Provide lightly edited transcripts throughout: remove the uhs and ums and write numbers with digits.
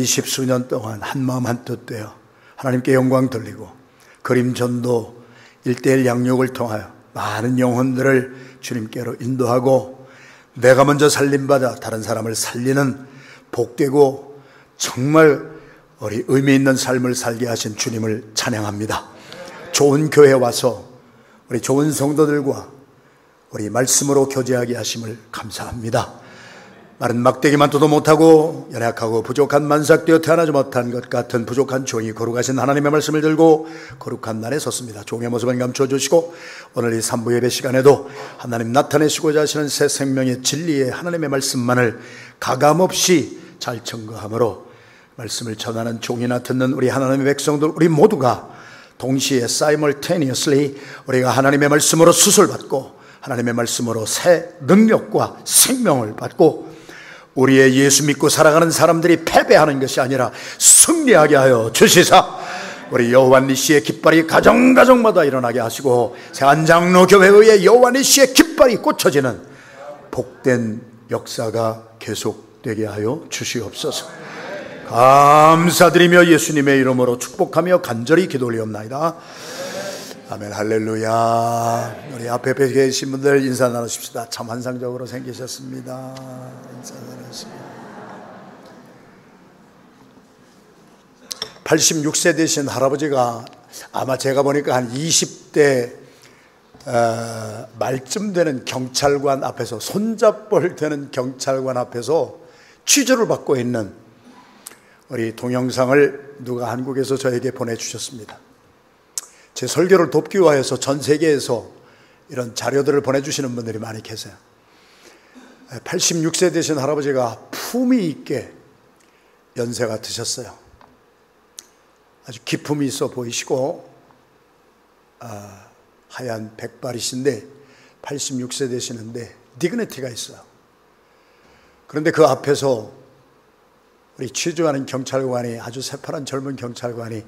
20수년 동안 한마음 한뜻 되어 하나님께 영광 돌리고 그림전도 1:1 양육을 통하여 많은 영혼들을 주님께로 인도하고 내가 먼저 살림받아 다른 사람을 살리는 복되고 정말 우리 의미 있는 삶을 살게 하신 주님을 찬양합니다. 좋은 교회 와서 우리 좋은 성도들과 우리 말씀으로 교제하게 하심을 감사합니다. 마른 막대기만 둬도 못하고 연약하고 부족한 만삭되어 태어나지 못한 것 같은 부족한 종이 거룩하신 하나님의 말씀을 들고 거룩한 날에 섰습니다. 종의 모습을 감추어 주시고 오늘 이 3부 예배 시간에도 하나님 나타내시고자 하시는 새 생명의 진리의 하나님의 말씀만을 가감없이 잘 청거함으로 말씀을 전하는 종이나 듣는 우리 하나님의 백성들 우리 모두가 동시에 simultaneously 우리가 하나님의 말씀으로 수술받고 하나님의 말씀으로 새 능력과 생명을 받고 우리의 예수 믿고 살아가는 사람들이 패배하는 것이 아니라 승리하게 하여 주시사 우리 여호와 니시의 깃발이 가정가정마다 일어나게 하시고 세안장로 교회의 여호와 니시의 깃발이 꽂혀지는 복된 역사가 계속되게 하여 주시옵소서. 감사드리며 예수님의 이름으로 축복하며 간절히 기도 올리옵나이다. 아멘. 할렐루야. 우리 앞에 계신 분들 인사 나누십시다. 참 환상적으로 생기셨습니다. 인사 나누십시다. 86세 되신 할아버지가 아마 제가 보니까 한 20대 말쯤 되는 경찰관 앞에서 손잡벌 되는 경찰관 앞에서 취조를 받고 있는 우리 동영상을 누가 한국에서 저에게 보내주셨습니다. 제 설교를 돕기 위해서 전 세계에서 이런 자료들을 보내주시는 분들이 많이 계세요. 86세 되신 할아버지가 품위 있게 연세가 드셨어요. 아주 기품이 있어 보이시고 하얀 백발이신데 86세 되시는데 디그니티가 있어요. 그런데 그 앞에서 우리 취조하는 경찰관이 아주 새파란 젊은 경찰관이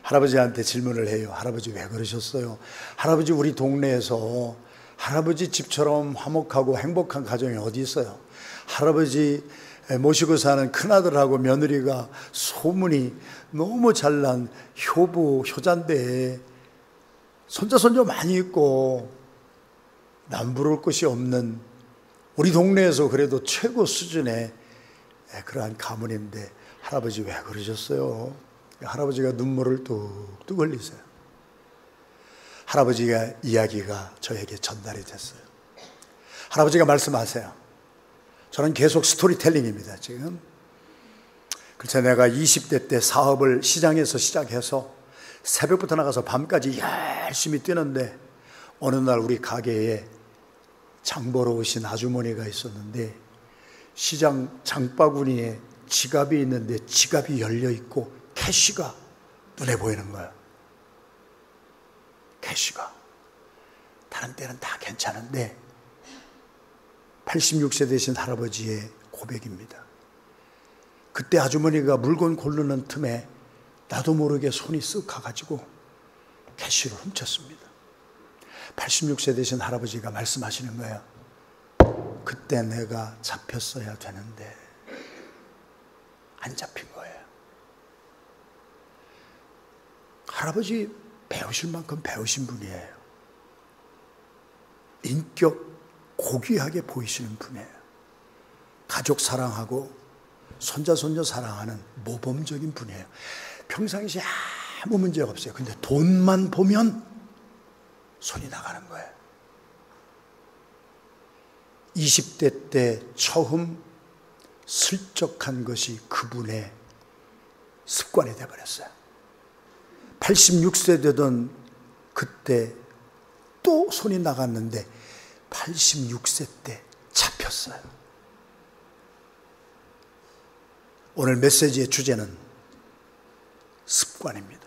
할아버지한테 질문을 해요. 할아버지 왜 그러셨어요? 할아버지 우리 동네에서 할아버지 집처럼 화목하고 행복한 가정이 어디 있어요? 할아버지 모시고 사는 큰아들하고 며느리가 소문이 너무 잘난 효자인데 손자 손녀 많이 있고 남 부를 것이 없는 우리 동네에서 그래도 최고 수준의 그러한 가문인데 할아버지 왜 그러셨어요? 할아버지가 눈물을 뚝뚝 흘리세요. 할아버지가 이야기가 저에게 전달이 됐어요. 할아버지가 말씀하세요. 저는 계속 스토리텔링입니다. 지금 글쎄 내가 20대 때 사업을 시장에서 시작해서 새벽부터 나가서 밤까지 열심히 뛰는데 어느 날 우리 가게에 장 보러 오신 아주머니가 있었는데 시장 장바구니에 지갑이 있는데 지갑이 열려있고 캐시가 눈에 보이는 거야. 캐시가. 다른 때는 다 괜찮은데 86세 되신 할아버지의 고백입니다. 그때 아주머니가 물건 고르는 틈에 나도 모르게 손이 쓱 가가지고 캐시를 훔쳤습니다. 86세 되신 할아버지가 말씀하시는 거예요. 그때 내가 잡혔어야 되는데 안 잡힌 거예요. 할아버지 배우실 만큼 배우신 분이에요. 인격 고귀하게 보이시는 분이에요. 가족 사랑하고 손자 손녀 사랑하는 모범적인 분이에요. 평상시에 아무 문제가 없어요. 근데 돈만 보면 손이 나가는 거예요. 20대 때 처음 슬쩍한 것이 그분의 습관이 되어버렸어요. 86세 되던 그때 또 손이 나갔는데 86세 때 잡혔어요. 오늘 메시지의 주제는 습관입니다.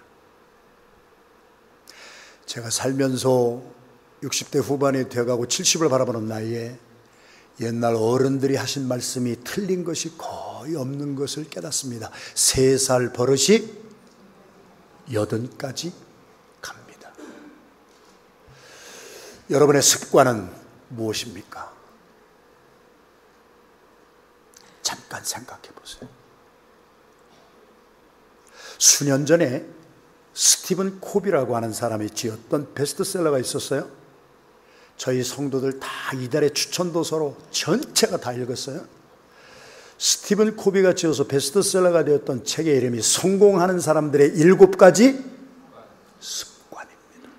제가 살면서 60대 후반이 되어가고 70을 바라보는 나이에 옛날 어른들이 하신 말씀이 틀린 것이 거의 없는 것을 깨닫습니다. 3살 버릇이 80까지 갑니다. 여러분의 습관은 무엇입니까? 잠깐 생각해 보세요. 수년 전에 스티븐 코비라고 하는 사람이 지었던 베스트셀러가 있었어요. 저희 성도들 다 이달의 추천도서로 전체가 다 읽었어요. 스티븐 코비가 지어서 베스트셀러가 되었던 책의 이름이 성공하는 사람들의 7가지 습관입니다.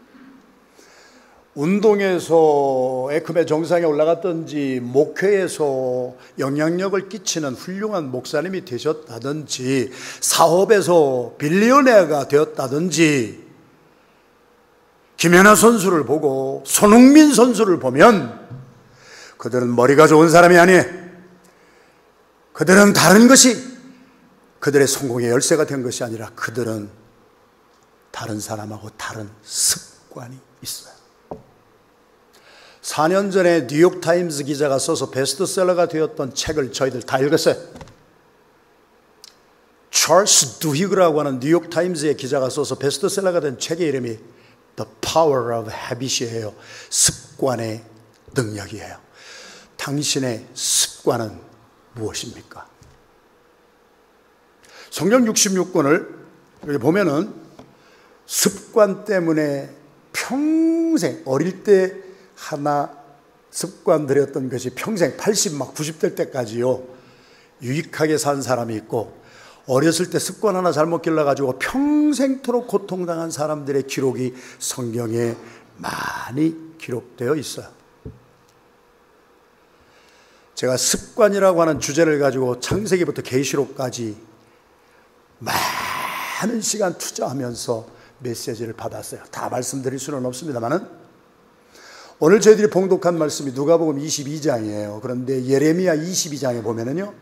운동에서 에크메 정상에 올라갔든지 목회에서 영향력을 끼치는 훌륭한 목사님이 되셨다든지 사업에서 빌리어네어가 되었다든지 김연아 선수를 보고 손흥민 선수를 보면 그들은 머리가 좋은 사람이 아니에요. 그들은 다른 것이 그들의 성공의 열쇠가 된 것이 아니라 그들은 다른 사람하고 다른 습관이 있어요. 4년 전에 뉴욕타임스 기자가 써서 베스트셀러가 되었던 책을 저희들 다 읽었어요. 찰스 두히그라고 하는 뉴욕타임스의 기자가 써서 베스트셀러가 된 책의 이름이 The Power of Habit이에요. 습관의 능력이에요. 당신의 습관은 무엇입니까? 성경 66권을 여기 보면은 습관 때문에 평생 어릴 때 하나 습관 들였던 것이 평생 80, 90될 때까지요 유익하게 산 사람이 있고, 어렸을 때 습관 하나 잘못 길러가지고 평생토록 고통당한 사람들의 기록이 성경에 많이 기록되어 있어요. 제가 습관이라고 하는 주제를 가지고 창세기부터 계시록까지 많은 시간 투자하면서 메시지를 받았어요. 다 말씀드릴 수는 없습니다만은 오늘 저희들이 봉독한 말씀이 누가복음 22장이에요. 그런데 예레미야 22장에 보면은요,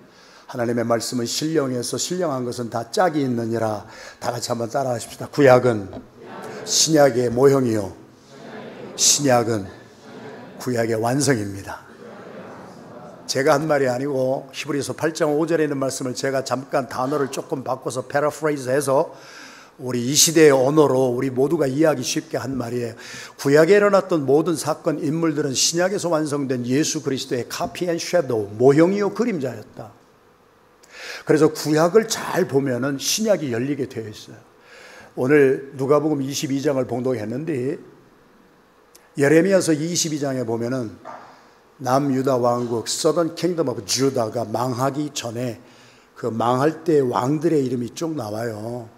하나님의 말씀은 신령해서 신령한 것은 다 짝이 있느니라. 다 같이 한번 따라 하십시다. 구약은 신약의 모형이요, 신약은 구약의 완성입니다. 제가 한 말이 아니고 히브리서 8장 5절에 있는 말씀을 제가 잠깐 단어를 조금 바꿔서 패러프레이즈해서 우리 이 시대의 언어로 우리 모두가 이해하기 쉽게 한 말이에요. 구약에 일어났던 모든 사건, 인물들은 신약에서 완성된 예수 그리스도의 카피 앤 섀도우, 모형이요 그림자였다. 그래서 구약을 잘 보면은 신약이 열리게 되어 있어요. 오늘 누가복음 22장을 봉독했는데 예레미야서 22장에 보면은 남유다 왕국 Southern Kingdom of Judah가 망하기 전에 그 망할 때 왕들의 이름이 쭉 나와요.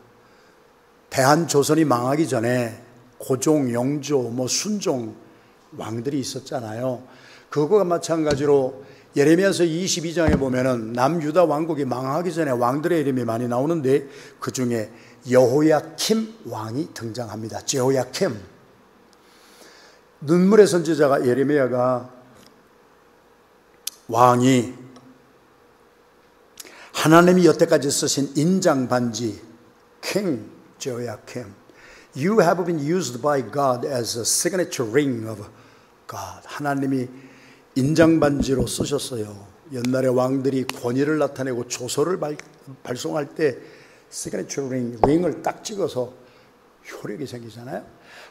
대한조선이 망하기 전에 고종, 영조, 순종 왕들이 있었잖아요. 그거와 마찬가지로 예레미야서 22장에 보면은 남유다 왕국이 망하기 전에 왕들의 이름이 많이 나오는데 그 중에 여호야킴 왕이 등장합니다. 제호야킴. 눈물의 선지자가 예레미야가 왕이 하나님이 여태까지 쓰신 인장반지 King Jehoiakim, you have been used by God as a signature ring of God. 하나님이 인장반지로 쓰셨어요. 옛날에 왕들이 권위를 나타내고 조서를 발송할 때 signature ring, 링을 딱 찍어서 효력이 생기잖아요.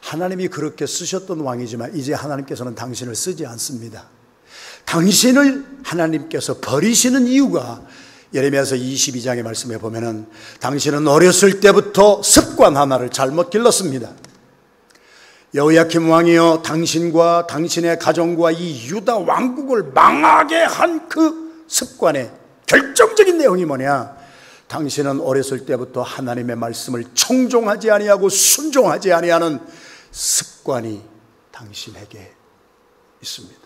하나님이 그렇게 쓰셨던 왕이지만 이제 하나님께서는 당신을 쓰지 않습니다. 당신을 하나님께서 버리시는 이유가 예레미야서 22장의 말씀에 보면은 당신은 어렸을 때부터 습관 하나를 잘못 길렀습니다. 여호야킴 왕이여, 당신과 당신의 가정과 이 유다 왕국을 망하게 한 그 습관의 결정적인 내용이 뭐냐? 당신은 어렸을 때부터 하나님의 말씀을 청종하지 아니하고 순종하지 아니하는 습관이 당신에게 있습니다.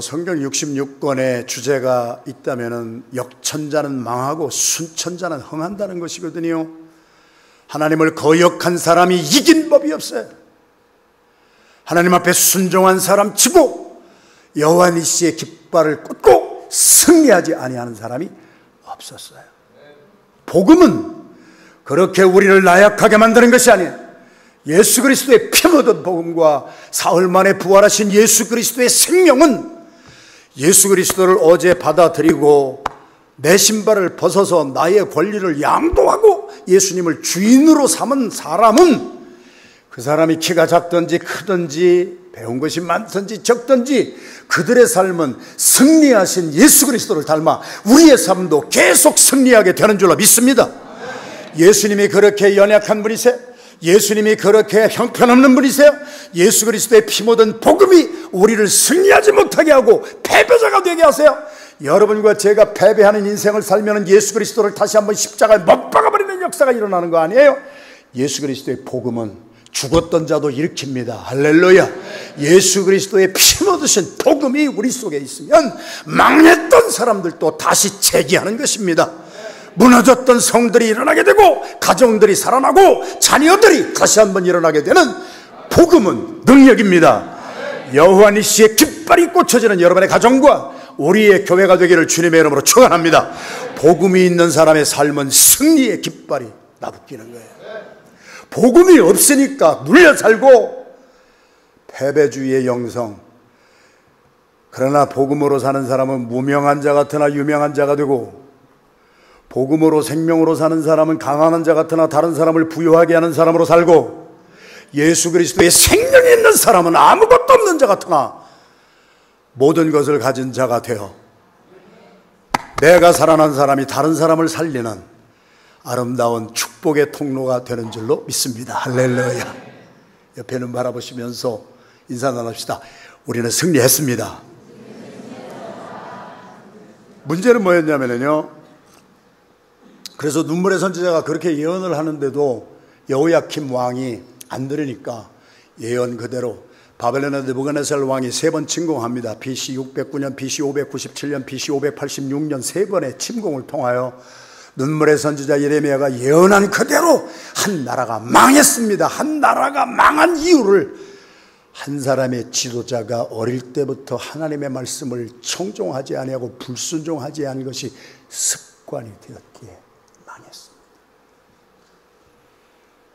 성경 66권의 주제가 있다면은 역천자는 망하고 순천자는 흥한다는 것이거든요. 하나님을 거역한 사람이 이긴 법이 없어요. 하나님 앞에 순종한 사람 치고 여호와 니시의 깃발을 꽂고 승리하지 아니하는 사람이 없었어요. 복음은 그렇게 우리를 나약하게 만드는 것이 아니에요. 예수 그리스도의 피 묻은 복음과 사흘 만에 부활하신 예수 그리스도의 생명은 예수 그리스도를 어제 받아들이고 내 신발을 벗어서 나의 권리를 양도하고 예수님을 주인으로 삼은 사람은 그 사람이 키가 작든지 크든지 배운 것이 많든지 적든지 그들의 삶은 승리하신 예수 그리스도를 닮아 우리의 삶도 계속 승리하게 되는 줄로 믿습니다. 예수님이 그렇게 연약한 분이세요. 예수님이 그렇게 형편없는 분이세요. 예수 그리스도의 피 묻은 복음이 우리를 승리하지 못하게 하고 패배자가 되게 하세요. 여러분과 제가 패배하는 인생을 살면 예수 그리스도를 다시 한번 십자가에 못 박아버리는 역사가 일어나는 거 아니에요? 예수 그리스도의 복음은 죽었던 자도 일으킵니다. 할렐루야. 예수 그리스도의 피 묻으신 복음이 우리 속에 있으면 망했던 사람들도 다시 재기하는 것입니다. 무너졌던 성들이 일어나게 되고 가정들이 살아나고 자녀들이 다시 한번 일어나게 되는 복음은 능력입니다. 여호와 니시의 깃발이 꽂혀지는 여러분의 가정과 우리의 교회가 되기를 주님의 이름으로 축원합니다. 복음이 있는 사람의 삶은 승리의 깃발이 나붙기는 거예요. 복음이 없으니까 눌려 살고 패배주의의 영성. 그러나 복음으로 사는 사람은 무명한 자 같으나 유명한 자가 되고, 복음으로 생명으로 사는 사람은 강한 자 같으나 다른 사람을 부유하게 하는 사람으로 살고, 예수 그리스도의 생명이 있는 사람은 아무것도 없는 자 같으나 모든 것을 가진 자가 되어 내가 살아난 사람이 다른 사람을 살리는 아름다운 축복의 통로가 되는 줄로 믿습니다. 할렐루야. 옆에는 바라보시면서 인사 나눕시다. 우리는 승리했습니다. 문제는 뭐였냐면요, 그래서 눈물의 선지자가 그렇게 예언을 하는데도 여호야킴 왕이 안 들으니까 예언 그대로 바벨론의 느부갓네살 왕이 3번 침공합니다. BC 609년, BC 597년, BC 586년 3번의 침공을 통하여 눈물의 선지자 예레미야가 예언한 그대로 한 나라가 망했습니다. 한 나라가 망한 이유를 한 사람의 지도자가 어릴 때부터 하나님의 말씀을 청종하지 아니하고 불순종하지 않은 것이 습관이 되었기에 망했습니다.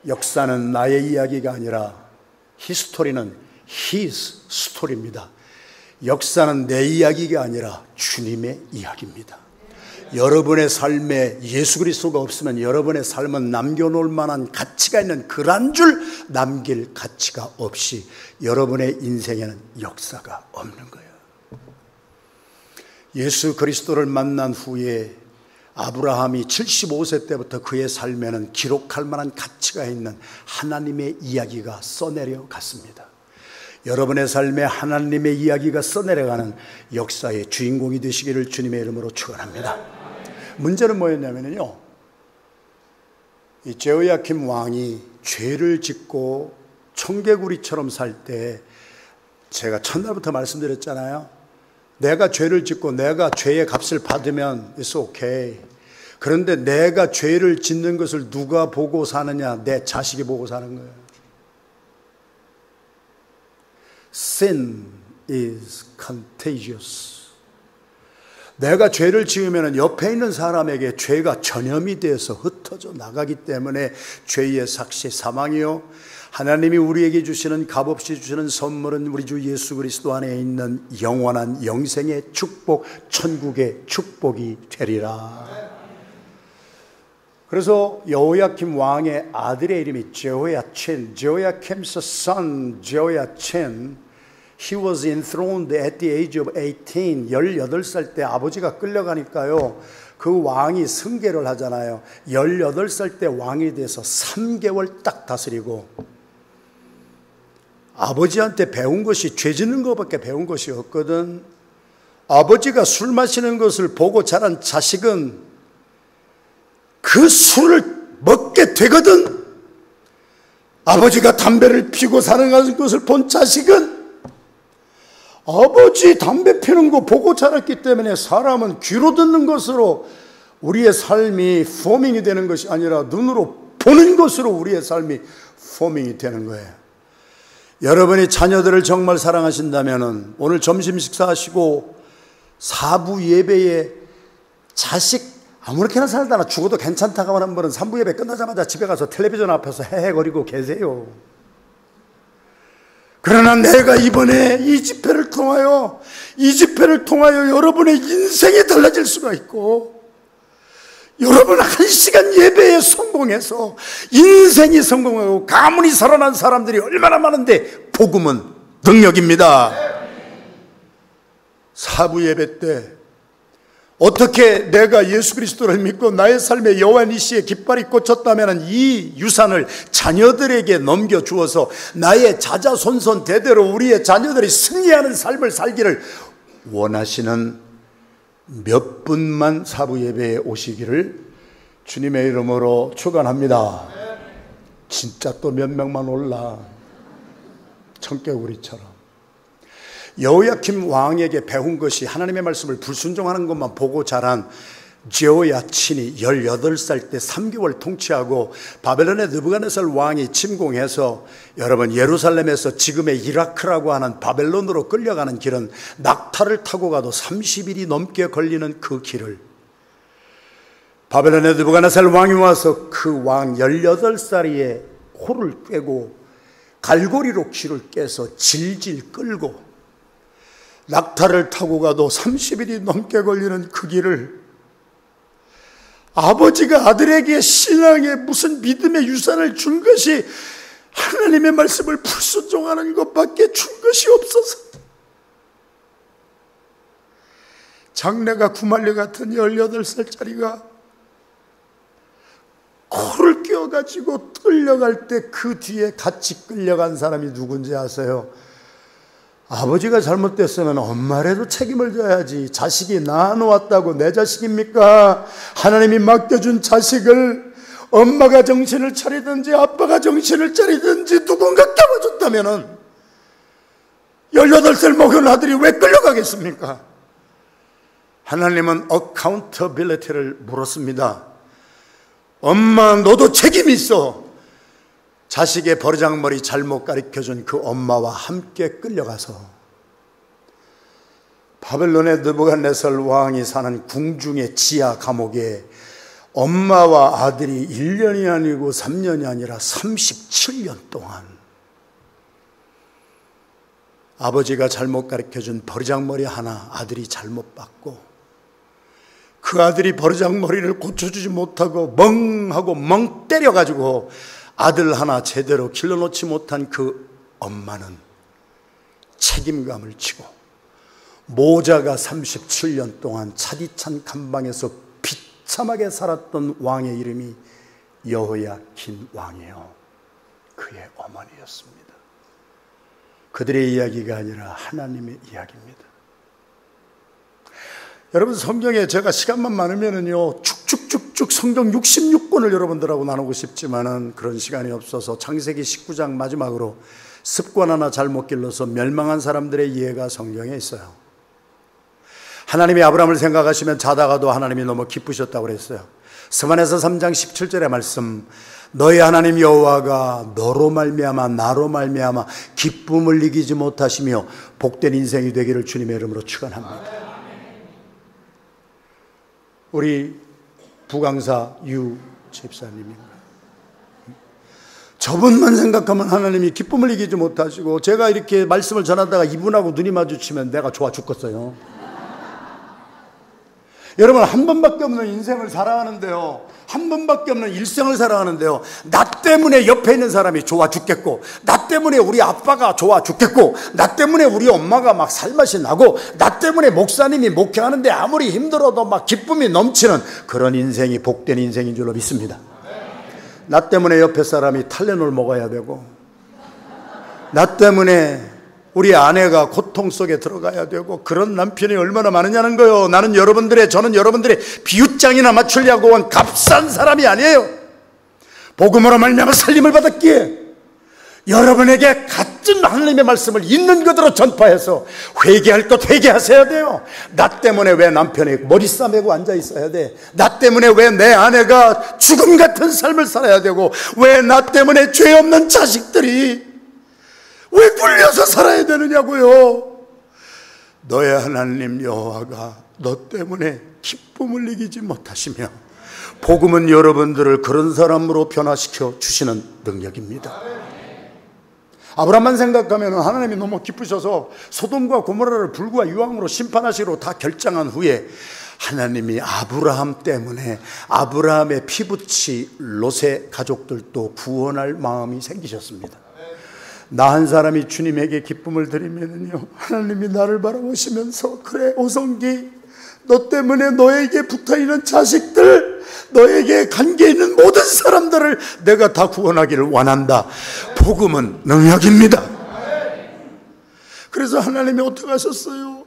역사는 나의 이야기가 아니라 히스토리는 his 스토리입니다. 역사는 내 이야기가 아니라 주님의 이야기입니다. 여러분의 삶에 예수 그리스도가 없으면 여러분의 삶은 남겨놓을 만한 가치가 있는 글 한 줄 남길 가치가 없이 여러분의 인생에는 역사가 없는 거예요. 예수 그리스도를 만난 후에 아브라함이 75세 때부터 그의 삶에는 기록할 만한 가치가 있는 하나님의 이야기가 써내려 갔습니다. 여러분의 삶에 하나님의 이야기가 써내려가는 역사의 주인공이 되시기를 주님의 이름으로 축원합니다. 문제는 뭐였냐면요, 이 제호야킴 왕이 죄를 짓고 청개구리처럼 살 때, 제가 첫날부터 말씀드렸잖아요. 내가 죄를 짓고 내가 죄의 값을 받으면 it's okay. 그런데 내가 죄를 짓는 것을 누가 보고 사느냐? 내 자식이 보고 사는 거예요. Sin is contagious. 내가 죄를 지으면 옆에 있는 사람에게 죄가 전염이 되어서 흩어져 나가기 때문에 죄의 삭시 사망이요, 하나님이 우리에게 주시는 값없이 주시는 선물은 우리 주 예수 그리스도 안에 있는 영원한 영생의 축복, 천국의 축복이 되리라. 그래서 여호야킴 왕의 아들의 이름이 제호야친, Jehoiakim's son Jehoiachin. He was enthroned at the age of 18. 18살 때 아버지가 끌려가니까요, 그 왕이 승계를 하잖아요. 18살 때 왕이 돼서 3개월 딱 다스리고, 아버지한테 배운 것이 죄 짓는 것밖에 배운 것이 없거든. 아버지가 술 마시는 것을 보고 자란 자식은 그 술을 먹게 되거든. 아버지가 담배를 피고 사는 것을 본 자식은 아버지 담배 피는 거 보고 자랐기 때문에 사람은 귀로 듣는 것으로 우리의 삶이 포밍이 되는 것이 아니라 눈으로 보는 것으로 우리의 삶이 포밍이 되는 거예요. 여러분이 자녀들을 정말 사랑하신다면 오늘 점심 식사하시고 4부 예배에 자식 아무렇게나 살다가 죽어도 괜찮다고 하는 분은 3부 예배 끝나자마자 집에 가서 텔레비전 앞에서 헤헤거리고 계세요. 그러나 내가 이번에 이 집회를 통하여 여러분의 인생이 달라질 수가 있고, 여러분, 1시간 예배에 성공해서 인생이 성공하고 가문이 살아난 사람들이 얼마나 많은데, 복음은 능력입니다. 사부 예배 때 어떻게 내가 예수 그리스도를 믿고 나의 삶에 여호와 니시의 깃발이 꽂혔다면 이 유산을 자녀들에게 넘겨주어서 나의 자자손손 대대로 우리의 자녀들이 승리하는 삶을 살기를 원하시는 몇 분만 사부 예배에 오시기를 주님의 이름으로 축원합니다. 진짜 또 몇 명만 올라, 청개구리처럼. 여호야킴 왕에게 배운 것이 하나님의 말씀을 불순종하는 것만 보고 자란 제호야친이 18살 때 3개월 통치하고 바벨론의 느부갓네살 왕이 침공해서, 여러분, 예루살렘에서 지금의 이라크라고 하는 바벨론으로 끌려가는 길은 낙타를 타고 가도 30일이 넘게 걸리는 그 길을 바벨론의 느부갓네살 왕이 와서 그 왕 18살이의 코를 꿰고 갈고리로 귀를 깨서 질질 끌고 낙타를 타고 가도 30일이 넘게 걸리는 그 길을 아버지가 아들에게 신앙의 무슨 믿음의 유산을 준 것이 하나님의 말씀을 불순종하는 것밖에 준 것이 없어서, 장래가 구말리 같은 18살짜리가 코를 끼워가지고 끌려갈 때 그 뒤에 같이 끌려간 사람이 누군지 아세요? 아버지가 잘못됐으면 엄마라도 책임을 져야지. 자식이 낳아놓았다고 내 자식입니까? 하나님이 맡겨준 자식을 엄마가 정신을 차리든지 아빠가 정신을 차리든지 누군가 깨워줬다면 18살 먹은 아들이 왜 끌려가겠습니까? 하나님은 accountability를 물었습니다. 엄마, 너도 책임이 있어. 자식의 버르장머리 잘못 가르쳐준 그 엄마와 함께 끌려가서 바벨론의 느부갓네살 왕이 사는 궁중의 지하 감옥에 엄마와 아들이 1년이 아니고 3년이 아니라 37년 동안 아버지가 잘못 가르쳐준 버르장머리 하나 아들이 잘못 받고, 그 아들이 버르장머리를 고쳐주지 못하고 멍하고 멍 때려가지고 아들 하나 제대로 길러놓지 못한 그 엄마는 책임감을 지고, 모자가 37년 동안 차디찬 감방에서 비참하게 살았던 왕의 이름이 여호야킨 왕이요, 그의 어머니였습니다. 그들의 이야기가 아니라 하나님의 이야기입니다. 여러분, 성경에 제가 시간만 많으면은요 쭉쭉쭉쭉 성경 66권을 여러분들하고 나누고 싶지만은 그런 시간이 없어서 창세기 19장 마지막으로 습관 하나 잘못 길러서 멸망한 사람들의 이해가 성경에 있어요. 하나님이 아브라함을 생각하시면 자다가도 하나님이 너무 기쁘셨다고 그랬어요. 스가랴서 3장 17절의 말씀, 너희 하나님 여호와가 너로 말미암아 나로 말미암아 기쁨을 이기지 못하시며 복된 인생이 되기를 주님의 이름으로 축원합니다. 우리 부강사 유 집사님입니다. 저분만 생각하면 하나님이 기쁨을 이기지 못하시고, 제가 이렇게 말씀을 전하다가 이분하고 눈이 마주치면 내가 좋아 죽겠어요. 여러분, 한 번밖에 없는 인생을 살아가는데요, 한 번밖에 없는 일생을 살아가는데요, 나 때문에 옆에 있는 사람이 좋아 죽겠고, 나 때문에 우리 아빠가 좋아 죽겠고, 나 때문에 우리 엄마가 막 살맛이 나고, 나 때문에 목사님이 목회하는데 아무리 힘들어도 막 기쁨이 넘치는 그런 인생이 복된 인생인 줄로 믿습니다. 나 때문에 옆에 사람이 탈레놀 먹어야 되고, 나 때문에 우리 아내가 고통 속에 들어가야 되고, 그런 남편이 얼마나 많으냐는 거예요. 저는 여러분들의 비웃장이나 맞추려고 온 값싼 사람이 아니에요. 복음으로 말미암아 살림을 받았기에 여러분에게 같은 하나님의 말씀을 있는 그대로 전파해서 회개할 것 회개하셔야 돼요. 나 때문에 왜 남편이 머리 싸매고 앉아 있어야 돼? 나 때문에 왜 내 아내가 죽음 같은 삶을 살아야 되고, 왜 나 때문에 죄 없는 자식들이 왜 굴려서 살아야 되느냐고요. 너의 하나님 여호와가 너 때문에 기쁨을 이기지 못하시며, 복음은 여러분들을 그런 사람으로 변화시켜 주시는 능력입니다. 아브라함만 생각하면 하나님이 너무 기쁘셔서 소돔과 고모라를 불과 유황으로 심판하시기로 다 결정한 후에 하나님이 아브라함 때문에 아브라함의 피부치 롯의 가족들도 구원할 마음이 생기셨습니다. 나 한 사람이 주님에게 기쁨을 드리면요, 하나님이 나를 바라보시면서 그래 오성기, 너 때문에 너에게 붙어있는 자식들, 너에게 관계 있는 모든 사람들을 내가 다 구원하기를 원한다. 복음은 능력입니다. 그래서 하나님이 어떻게 하셨어요?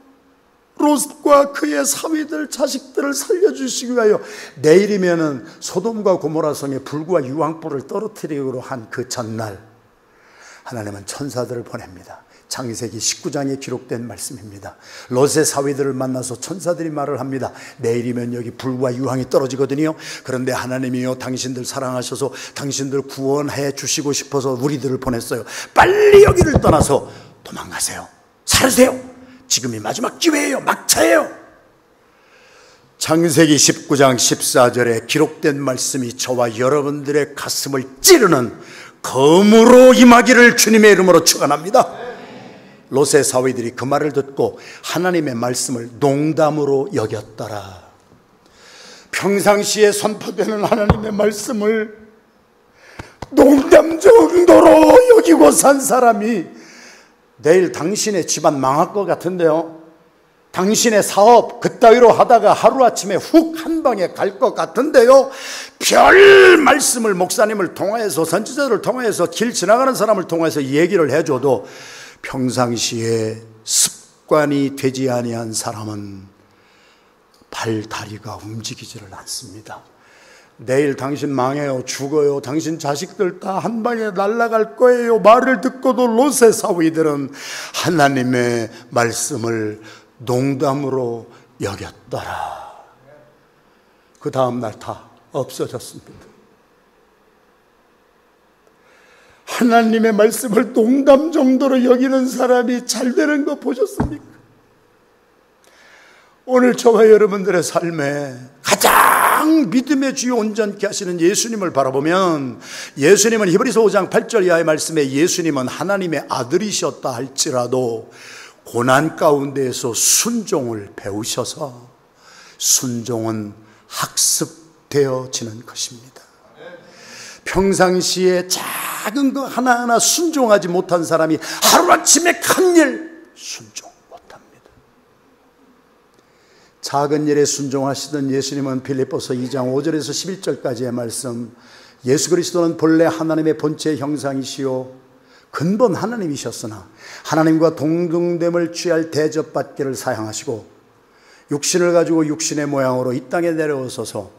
롯과 그의 사위들 자식들을 살려주시기 위하여 내일이면은 소돔과 고모라 성에 불과 유황불을 떨어뜨리기로 한 그 전날 하나님은 천사들을 보냅니다. 창세기 19장에 기록된 말씀입니다. 롯의 사위들을 만나서 천사들이 말을 합니다. 내일이면 여기 불과 유황이 떨어지거든요. 그런데 하나님이요, 당신들 사랑하셔서 당신들 구원해 주시고 싶어서 우리들을 보냈어요. 빨리 여기를 떠나서 도망가세요. 살으세요. 지금이 마지막 기회예요. 막차예요. 창세기 19장 14절에 기록된 말씀이 저와 여러분들의 가슴을 찌르는 검으로 임하기를 주님의 이름으로 축원합니다. 롯의 사위들이 그 말을 듣고 하나님의 말씀을 농담으로 여겼더라. 평상시에 선포되는 하나님의 말씀을 농담 정도로 여기고 산 사람이 내일 당신의 집안 망할 것 같은데요, 당신의 사업 그따위로 하다가 하루아침에 훅 한 방에 갈 것 같은데요, 별 말씀을 목사님을 통하여서 선지자들을 통하여서 길 지나가는 사람을 통해서 얘기를 해줘도 평상시에 습관이 되지 아니한 사람은 발, 다리가 움직이지를 않습니다. 내일 당신 망해요, 죽어요, 당신 자식들 다 한 방에 날아갈 거예요 말을 듣고도 롯의 사위들은 하나님의 말씀을 농담으로 여겼더라. 그 다음날 다 없어졌습니다. 하나님의 말씀을 농담 정도로 여기는 사람이 잘 되는 거 보셨습니까? 오늘 저와 여러분들의 삶에 가장 믿음의 주요 온전케 하시는 예수님을 바라보면, 예수님은 히브리서 5장 8절 이하의 말씀에 예수님은 하나님의 아들이셨다 할지라도 고난 가운데에서 순종을 배우셔서 순종은 학습되어지는 것입니다. 평상시에 작은 거 하나하나 순종하지 못한 사람이 하루아침에 큰 일 순종 못합니다. 작은 일에 순종하시던 예수님은 빌립보서 2장 5절에서 11절까지의 말씀, 예수 그리스도는 본래 하나님의 본체 형상이시요 근본 하나님이셨으나 하나님과 동등됨을 취할 대접받기를 사양하시고 육신을 가지고 육신의 모양으로 이 땅에 내려오셔서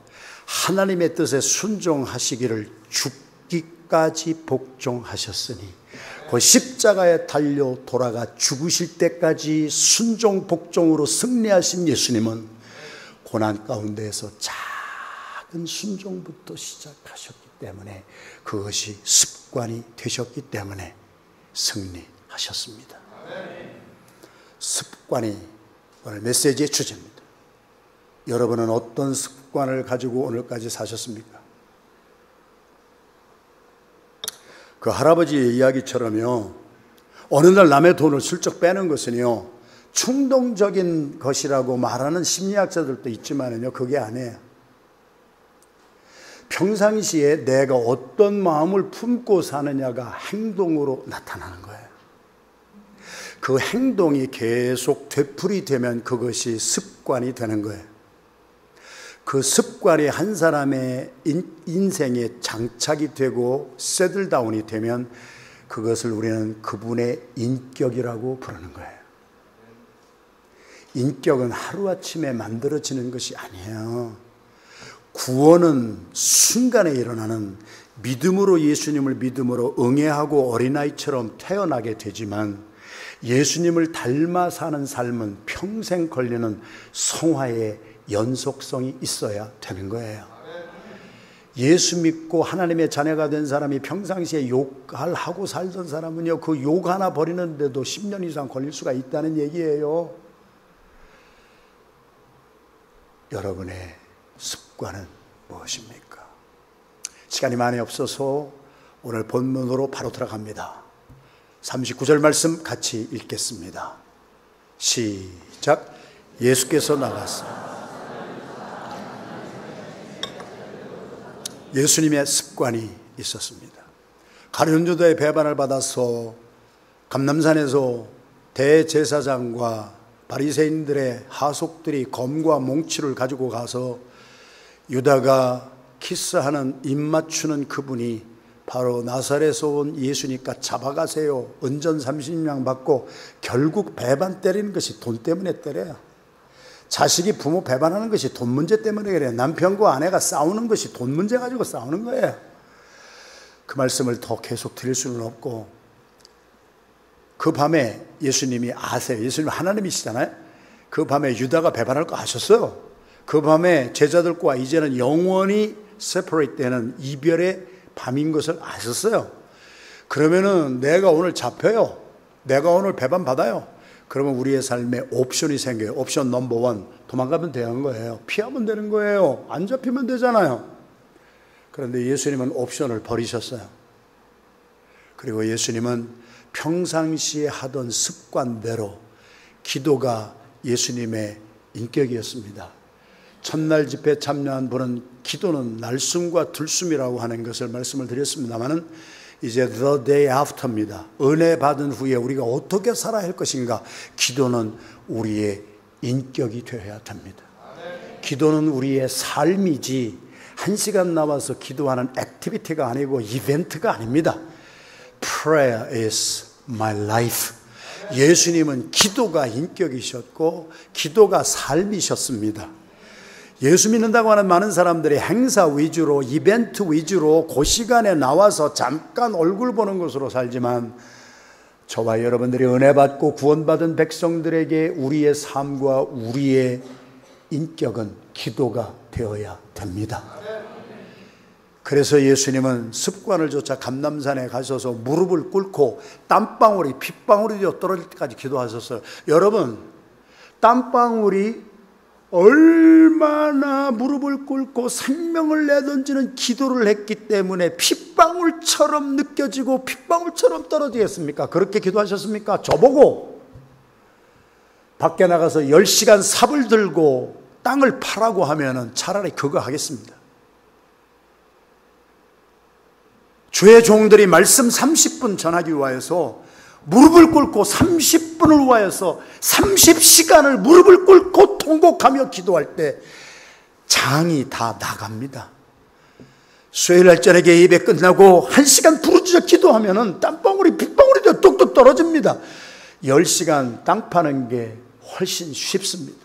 하나님의 뜻에 순종하시기를 죽기까지 복종하셨으니 그 십자가에 달려 돌아가 죽으실 때까지 순종 복종으로 승리하신 예수님은 고난 가운데에서 작은 순종부터 시작하셨기 때문에 그것이 습관이 되셨기 때문에 승리하셨습니다. 습관이 오늘 메시지의 주제입니다. 여러분은 어떤 습관을 가지고 오늘까지 사셨습니까? 그 할아버지의 이야기처럼요, 어느 날 남의 돈을 슬쩍 빼는 것은요 충동적인 것이라고 말하는 심리학자들도 있지만요, 그게 아니에요. 평상시에 내가 어떤 마음을 품고 사느냐가 행동으로 나타나는 거예요. 그 행동이 계속 되풀이되면 그것이 습관이 되는 거예요. 그 습관이 한 사람의 인생에 장착이 되고 세틀다운이 되면 그것을 우리는 그분의 인격이라고 부르는 거예요. 인격은 하루아침에 만들어지는 것이 아니에요. 구원은 순간에 일어나는, 믿음으로 예수님을 믿음으로 응애하고 어린아이처럼 태어나게 되지만 예수님을 닮아 사는 삶은 평생 걸리는 성화의 연속성이 있어야 되는 거예요. 예수 믿고 하나님의 자녀가 된 사람이 평상시에 욕하고 살던 사람은요, 그 욕 하나 버리는데도 10년 이상 걸릴 수가 있다는 얘기예요. 여러분의 습관은 무엇입니까? 시간이 많이 없어서 오늘 본문으로 바로 들어갑니다. 39절 말씀 같이 읽겠습니다. 시작. 예수께서 나가서 예수님의 습관이 있었습니다. 가룟유다의 배반을 받아서 감람산에서 대제사장과 바리새인들의 하속들이 검과 몽치를 가지고 가서 유다가 키스하는 입 맞추는 그분이 바로 나사렛에서 온 예수니까 잡아가세요. 은전 30냥 받고. 결국 배반 때리는 것이 돈 때문에 때려요. 자식이 부모 배반하는 것이 돈 문제 때문에 그래요. 남편과 아내가 싸우는 것이 돈 문제 가지고 싸우는 거예요. 그 말씀을 더 계속 드릴 수는 없고, 그 밤에 예수님이 아세요. 예수님 하나님이시잖아요. 그 밤에 유다가 배반할 거 아셨어요. 그 밤에 제자들과 이제는 영원히 separate 되는 이별의 밤인 것을 아셨어요. 그러면은 내가 오늘 잡혀요. 내가 오늘 배반 받아요. 그러면 우리의 삶에 옵션이 생겨요. 옵션 넘버 원, 도망가면 되는 거예요. 피하면 되는 거예요. 안 잡히면 되잖아요. 그런데 예수님은 옵션을 버리셨어요. 그리고 예수님은 평상시에 하던 습관대로 기도가 예수님의 인격이었습니다. 첫날 집회에 참여한 분은 기도는 날숨과 들숨이라고 하는 것을 말씀을 드렸습니다만은 이제 the day after입니다. 은혜 받은 후에 우리가 어떻게 살아야 할 것인가. 기도는 우리의 인격이 되어야 됩니다. 기도는 우리의 삶이지 1시간 나와서 기도하는 액티비티가 아니고 이벤트가 아닙니다. Prayer is my life. 예수님은 기도가 인격이셨고 기도가 삶이셨습니다. 예수 믿는다고 하는 많은 사람들이 행사 위주로, 이벤트 위주로 그 시간에 나와서 잠깐 얼굴 보는 것으로 살지만, 저와 여러분들이 은혜 받고 구원받은 백성들에게 우리의 삶과 우리의 인격은 기도가 되어야 됩니다. 그래서 예수님은 습관을 쫓아 감람산에 가셔서 무릎을 꿇고 땀방울이 핏방울이 되어 떨어질 때까지 기도하셨어요. 여러분, 땀방울이 얼마나 무릎을 꿇고 생명을 내던지는 기도를 했기 때문에 핏방울처럼 느껴지고 핏방울처럼 떨어지겠습니까? 그렇게 기도하셨습니까? 저보고 밖에 나가서 10시간 삽을 들고 땅을 파라고 하면 차라리 그거 하겠습니다. 주의 종들이 말씀 30분 전하기 위하여서 무릎을 꿇고 30분을 위하여서 30시간을 무릎을 꿇고 통곡하며 기도할 때 장이 다 나갑니다. 수요일날 저녁에 예배 끝나고 1시간 부르짖어 기도하면 땀방울이 빗방울이 되어 뚝뚝 떨어집니다. 10시간 땅 파는 게 훨씬 쉽습니다.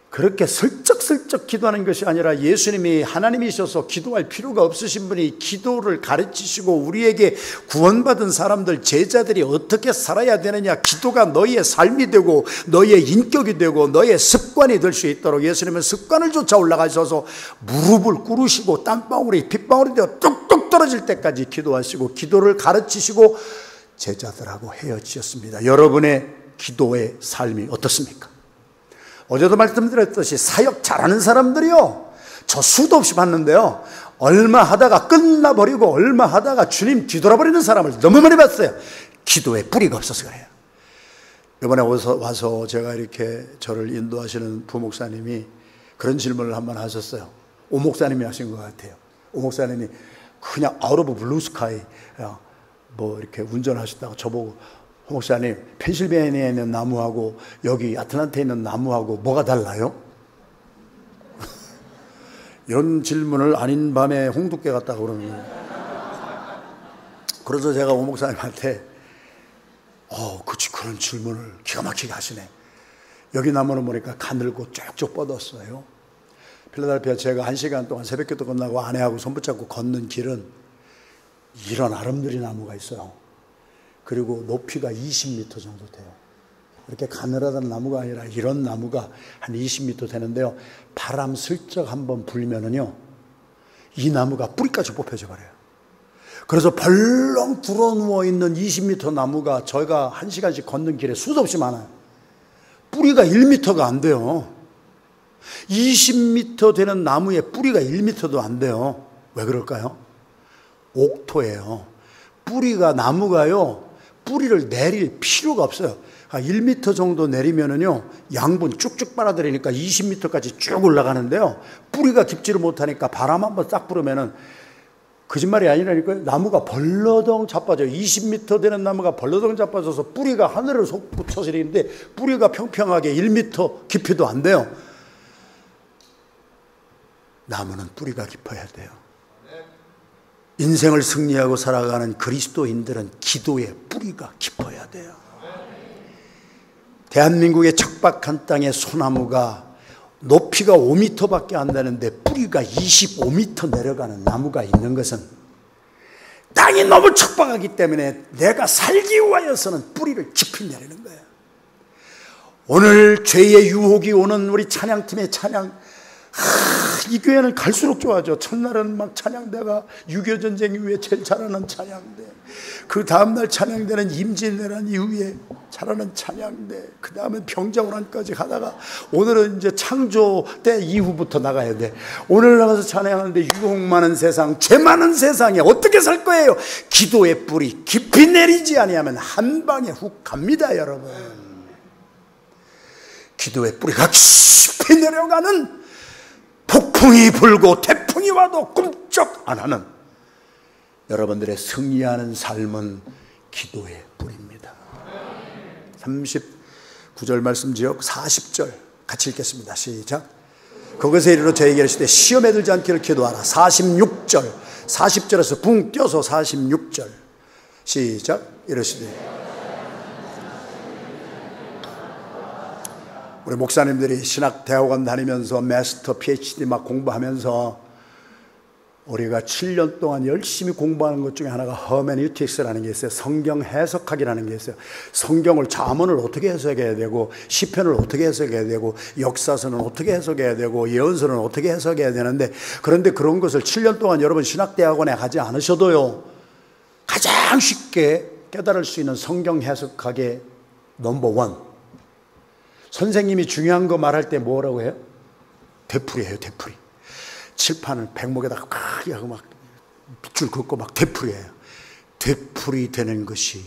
그렇게 슬쩍슬쩍 기도하는 것이 아니라 예수님이 하나님이셔서 기도할 필요가 없으신 분이 기도를 가르치시고 우리에게 구원받은 사람들, 제자들이 어떻게 살아야 되느냐, 기도가 너희의 삶이 되고 너희의 인격이 되고 너희의 습관이 될 수 있도록 예수님은 습관을 쫓아 올라가셔서 무릎을 꿇으시고 땀방울이 핏방울이 되어 뚝뚝 떨어질 때까지 기도하시고 기도를 가르치시고 제자들하고 헤어지셨습니다. 여러분의 기도의 삶이 어떻습니까? 어제도 말씀드렸듯이 사역 잘하는 사람들이요, 저 수도 없이 봤는데요, 얼마 하다가 끝나버리고 얼마 하다가 주님 뒤돌아버리는 사람을 너무 많이 봤어요. 기도에 뿌리가 없어서 그래요. 이번에 와서 제가 이렇게 저를 인도하시는 부목사님이 그런 질문을 한번 하셨어요. 오 목사님이 하신 것 같아요. 오 목사님이 그냥 아웃 오브 블루 스카이 뭐 이렇게 운전하셨다고 저보고, 목사님, 펜실베니아에 있는 나무하고 여기 아틀란타에 있는 나무하고 뭐가 달라요? 이런 질문을 아닌 밤에 홍두깨 같다고 그러는 거예요. 그래서 제가 오 목사님한테 그치, 그런 질문을 기가 막히게 하시네. 여기 나무는 보니까 가늘고 쭉쭉 뻗었어요. 필라델피아 제가 1시간 동안 새벽기도 끝나고 아내하고 손 붙잡고 걷는 길은 이런 아름드리 나무가 있어요. 그리고 높이가 20m 정도 돼요. 이렇게 가늘하다는 나무가 아니라 이런 나무가 한 20m 되는데요, 바람 슬쩍 한번 불면은요, 이 나무가 뿌리까지 뽑혀져 버려요. 그래서 벌렁 불어누워 있는 20m 나무가 저희가 1시간씩 걷는 길에 수도 없이 많아요. 뿌리가 1m가 안 돼요. 20m 되는 나무에 뿌리가 1m도 안 돼요. 왜 그럴까요? 옥토예요. 뿌리가, 나무가요, 뿌리를 내릴 필요가 없어요. 1m 정도 내리면은요, 양분 쭉쭉 빨아들이니까 20m까지 쭉 올라가는데요. 뿌리가 깊지를 못하니까 바람 한번 싹 불으면은, 거짓말이 아니라니까요. 나무가 벌러덩 자빠져요. 20m 되는 나무가 벌러덩 자빠져서 뿌리가 하늘을 솟구쳐서 있는데, 뿌리가 평평하게 1m 깊이도 안 돼요. 나무는 뿌리가 깊어야 돼요. 인생을 승리하고 살아가는 그리스도인들은 기도의 뿌리가 깊어야 돼요. 대한민국의 척박한 땅에 소나무가 높이가 5m밖에 안 되는데 뿌리가 25m 내려가는 나무가 있는 것은 땅이 너무 척박하기 때문에 내가 살기 위하여서는 뿌리를 깊이 내리는 거예요. 오늘 죄의 유혹이 오는 우리 찬양팀의 찬양, 이 교회는 갈수록 좋아져. 첫날은 막 찬양대가 6.25 전쟁 이후에 제일 잘하는 찬양대, 그 다음날 찬양대는 임진왜란 이후에 잘하는 찬양대, 그 다음에 병자호란까지 가다가 오늘은 이제 창조 때 이후부터 나가야 돼. 오늘 나가서 찬양하는데 유혹 많은 세상, 죄 많은 세상에 어떻게 살 거예요? 기도의 뿌리 깊이 내리지 아니하면 한 방에 훅 갑니다, 여러분. 기도의 뿌리가 깊이 내려가는, 폭풍이 불고 태풍이 와도 꿈쩍 안 하는 여러분들의 승리하는 삶은 기도의 뿌리입니다. 39절 말씀 지역 40절 같이 읽겠습니다. 시작. 그것에 이르러 저에게 이르시되 시험에 들지 않기를 기도하라. 46절, 40절에서 붕 띄어서 46절 시작. 이르시되, 우리 목사님들이 신학대학원 다니면서 마스터, PhD 막 공부하면서 우리가 7년 동안 열심히 공부하는 것 중에 하나가 허메니우틱스라는 게 있어요. 성경 해석학이라는 게 있어요. 성경을, 잠언을 어떻게 해석해야 되고, 시편을 어떻게 해석해야 되고, 역사서는 어떻게 해석해야 되고, 예언서는 어떻게 해석해야 되는데, 그런데 그런 것을 7년 동안 여러분 신학대학원에 가지 않으셔도요, 가장 쉽게 깨달을 수 있는 성경 해석학의 넘버원, 선생님이 중요한 거 말할 때 뭐라고 해요? 되풀이해요, 되풀이. 칠판을 백목에다가 크게 하고 막 빗줄 긋고 막 되풀이해요. 되풀이 되는 것이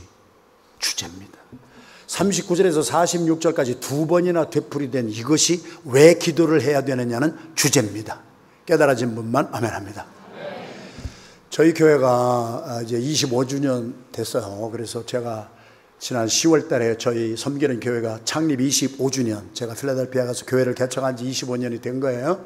주제입니다. 39절에서 46절까지 두 번이나 되풀이된 이것이 왜 기도를 해야 되느냐는 주제입니다. 깨달아진 분만 아멘합니다. 저희 교회가 이제 25주년 됐어요. 그래서 제가 지난 10월 달에 저희 섬기는 교회가 창립 25주년, 제가 필라델피아 가서 교회를 개척한 지 25년이 된 거예요.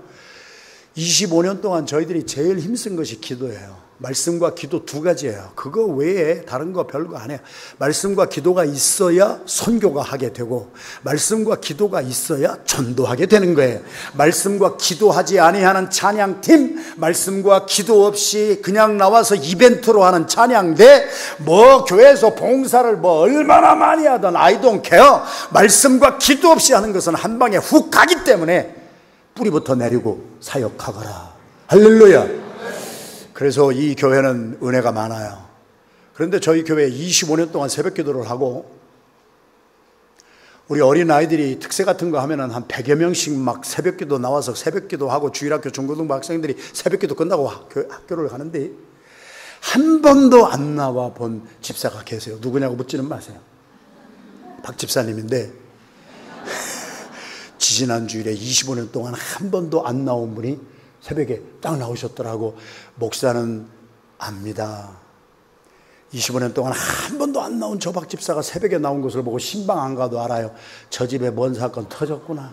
25년 동안 저희들이 제일 힘쓴 것이 기도예요. 말씀과 기도 두 가지예요. 그거 외에 다른 거 별거 안 해요. 말씀과 기도가 있어야 선교가 하게 되고, 말씀과 기도가 있어야 전도하게 되는 거예요. 말씀과 기도하지 아니하는 찬양팀, 말씀과 기도 없이 그냥 나와서 이벤트로 하는 찬양대, 뭐 교회에서 봉사를 뭐 얼마나 많이 하든 I don't care. 말씀과 기도 없이 하는 것은 한 방에 훅 가기 때문에 뿌리부터 내리고 사역하거라. 할렐루야. 그래서 이 교회는 은혜가 많아요. 그런데 저희 교회 25년 동안 새벽 기도를 하고, 우리 어린아이들이 특세 같은 거 하면은 한 100여 명씩 막 새벽 기도 나와서 새벽 기도하고, 주일학교 중고등부 학생들이 새벽 기도 끝나고 학교를 가는데 한 번도 안 나와 본 집사가 계세요. 누구냐고 묻지는 마세요. 박 집사님인데 지지난 주일에 25년 동안 한 번도 안 나온 분이 새벽에 딱 나오셨더라고. 목사는 압니다. 25년 동안 한 번도 안 나온 저 박 집사가 새벽에 나온 것을 보고 신방 안 가도 알아요. 저 집에 뭔 사건 터졌구나.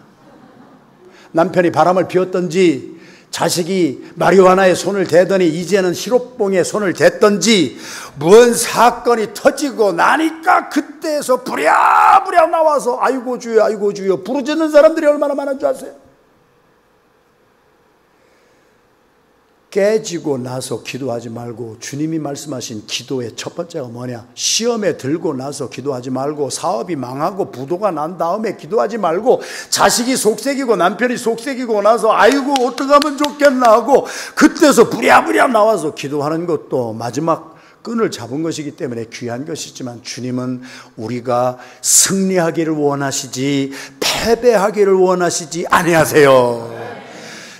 남편이 바람을 피웠던지, 자식이 마리화나에 손을 대더니 이제는 히로뽕에 손을 댔던지, 뭔 사건이 터지고 나니까 그때에서 부랴부랴 나와서 아이고 주여 아이고 주여 부르짖는 사람들이 얼마나 많은 줄 아세요? 깨지고 나서 기도하지 말고, 주님이 말씀하신 기도의 첫 번째가 뭐냐? 시험에 들고 나서 기도하지 말고, 사업이 망하고 부도가 난 다음에 기도하지 말고, 자식이 속색이고 남편이 속색이고 나서 아이고 어떡하면 좋겠나 하고 그때서 부랴부랴 나와서 기도하는 것도 마지막 끈을 잡은 것이기 때문에 귀한 것이지만, 주님은 우리가 승리하기를 원하시지 패배하기를 원하시지 아니하세요.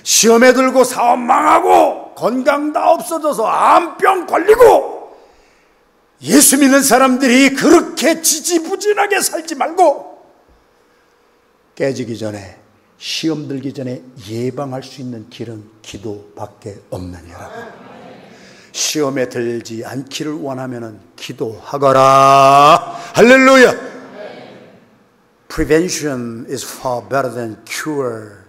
시험에 들고 사업 망하고 건강 다 없어져서 암병 걸리고 예수 믿는 사람들이 그렇게 지지부진하게 살지 말고 깨지기 전에, 시험 들기 전에 예방할 수 있는 길은 기도밖에 없느니라. 시험에 들지 않기를 원하면 기도하거라. 할렐루야. Prevention is far better than cure.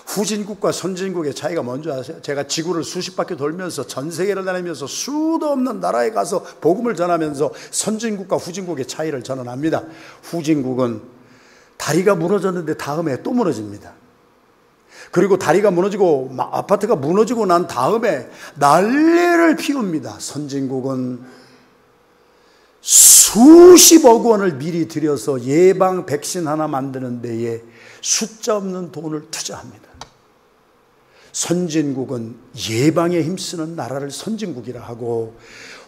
후진국과 선진국의 차이가 뭔지 아세요? 제가 지구를 수십 바퀴 돌면서 전 세계를 다니면서 수도 없는 나라에 가서 복음을 전하면서 선진국과 후진국의 차이를 저는 압니다. 후진국은 다리가 무너졌는데 다음에 또 무너집니다. 그리고 다리가 무너지고 아파트가 무너지고 난 다음에 난리를 피웁니다. 선진국은 수십억 원을 미리 들여서 예방 백신 하나 만드는 데에 숫자 없는 돈을 투자합니다. 선진국은 예방에 힘쓰는 나라를 선진국이라 하고,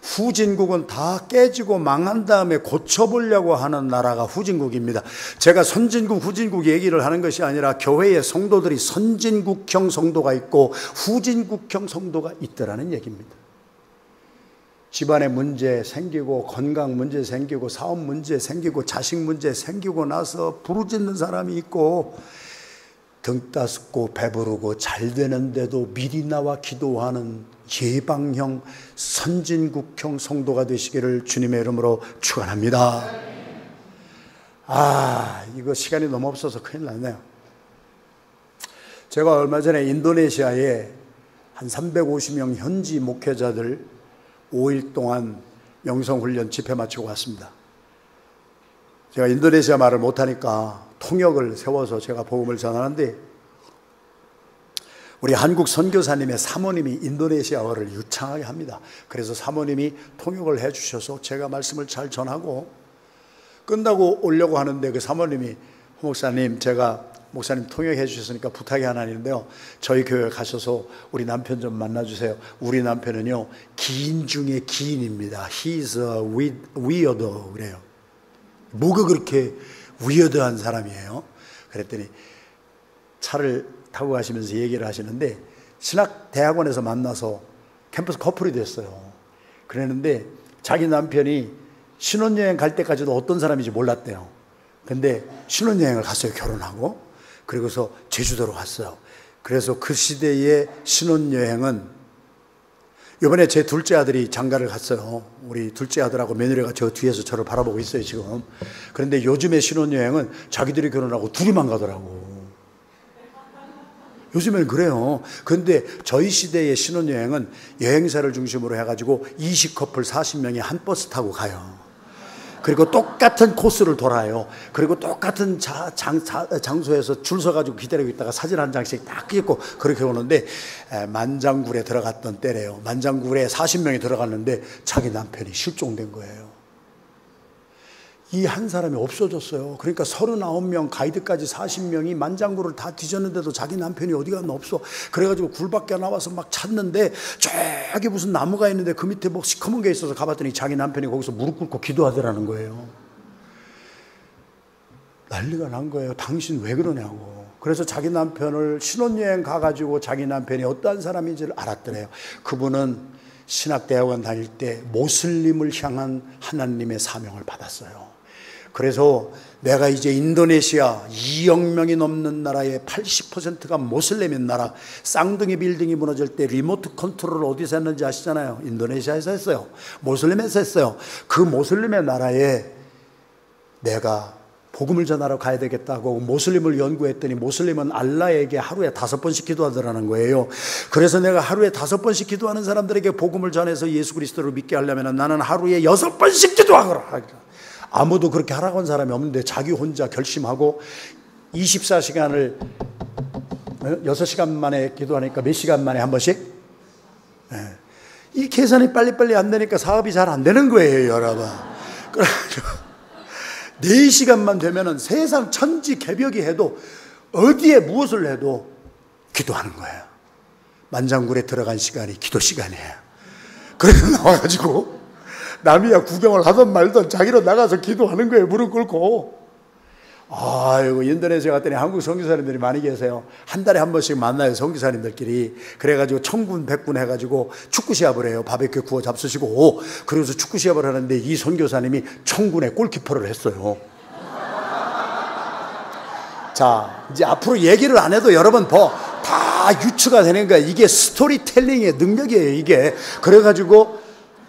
후진국은 다 깨지고 망한 다음에 고쳐보려고 하는 나라가 후진국입니다. 제가 선진국, 후진국 얘기를 하는 것이 아니라 교회의 성도들이 선진국형 성도가 있고 후진국형 성도가 있더라는 얘기입니다. 집안에 문제 생기고, 건강 문제 생기고, 사업 문제 생기고, 자식 문제 생기고 나서 부르짖는 사람이 있고, 등 따숩고 배부르고 잘 되는데도 미리 나와 기도하는 예방형 선진국형 성도가 되시기를 주님의 이름으로 축원합니다. 이거 시간이 너무 없어서 큰일 났네요. 제가 얼마 전에 인도네시아에 한 350명 현지 목회자들 5일 동안 영성훈련 집회 마치고 왔습니다. 제가 인도네시아 말을 못하니까 통역을 세워서 제가 복음을 전하는데, 우리 한국 선교사님의 사모님이 인도네시아어를 유창하게 합니다. 그래서 사모님이 통역을 해 주셔서 제가 말씀을 잘 전하고 끝나고 오려고 하는데, 그 사모님이 목사님, 제가 목사님 통역해 주셨으니까 부탁이 하나 있는데요, 저희 교회 가셔서 우리 남편 좀 만나주세요. 우리 남편은요 기인 중에 기인입니다. He's a weirdo 그래요. 뭐가 그렇게 위어드한 사람이에요? 그랬더니 차를 타고 가시면서 얘기를 하시는데, 신학대학원에서 만나서 캠퍼스 커플이 됐어요. 그랬는데 자기 남편이 신혼여행 갈 때까지도 어떤 사람인지 몰랐대요. 근데 신혼여행을 갔어요. 결혼하고. 그리고서 제주도로 갔어요. 그래서 그 시대의 신혼여행은, 이번에 제 둘째 아들이 장가를 갔어요. 우리 둘째 아들하고 며느리가 저 뒤에서 저를 바라보고 있어요 지금. 그런데 요즘의 신혼여행은 자기들이 결혼하고 둘이만 가더라고. 요즘에는 그래요. 그런데 저희 시대의 신혼여행은 여행사를 중심으로 해가지고 20커플 40명이 한 버스 타고 가요. 그리고 똑같은 코스를 돌아요. 그리고 똑같은 장소에서 줄 서가지고 기다리고 있다가 사진 한 장씩 딱 찍고 그렇게 오는데, 만장굴에 들어갔던 때래요. 만장굴에 40명이 들어갔는데 자기 남편이 실종된 거예요. 이 한 사람이 없어졌어요. 그러니까 39명, 가이드까지 40명이 만장굴을 다 뒤졌는데도 자기 남편이 어디 갔나 없어. 그래가지고 굴 밖에 나와서 막 찾는데, 저기 무슨 나무가 있는데 그 밑에 뭐 시커먼 게 있어서 가봤더니 자기 남편이 거기서 무릎 꿇고 기도하더라는 거예요. 난리가 난 거예요. 당신 왜 그러냐고. 그래서 자기 남편을 신혼여행 가가지고 자기 남편이 어떠한 사람인지를 알았더래요. 그분은 신학대학원 다닐 때 모슬림을 향한 하나님의 사명을 받았어요. 그래서 내가 이제 인도네시아 2억 명이 넘는 나라의 80%가 모슬림인 나라, 쌍둥이 빌딩이 무너질 때 리모트 컨트롤을 어디서 했는지 아시잖아요. 인도네시아에서 했어요. 모슬림에서 했어요. 그 모슬림의 나라에 내가 복음을 전하러 가야 되겠다고 모슬림을 연구했더니, 모슬림은 알라에게 하루에 5번씩 기도하더라는 거예요. 그래서 내가 하루에 5번씩 기도하는 사람들에게 복음을 전해서 예수 그리스도를 믿게 하려면 나는 하루에 6번씩 기도하거라. 아무도 그렇게 하라고 한 사람이 없는데 자기 혼자 결심하고 24시간을 6시간 만에 기도하니까 몇 시간 만에 한 번씩? 이 계산이 빨리빨리 안 되니까 사업이 잘 안 되는 거예요, 여러분. 그래가지고 4시간만 되면은 세상 천지개벽이 해도, 어디에 무엇을 해도 기도하는 거예요. 만장굴에 들어간 시간이 기도 시간이에요. 그래서 나와가지고 남이야 구경을 하던 말던 자기로 나가서 기도하는 거예요. 무릎 꿇고. 아이고, 인도네시아 갔더니 한국 선교사님들이 많이 계세요. 한 달에 한 번씩 만나요, 선교사님들끼리. 그래가지고 천군 백군 해가지고 축구 시합을 해요. 바베큐 구워 잡수시고. 그래서 축구 시합을 하는데 이 선교사님이 천군의 골키퍼를 했어요. 자, 이제 앞으로 얘기를 안 해도 여러분 다 유추가 되는 거야. 이게 스토리텔링의 능력이에요, 이게. 그래가지고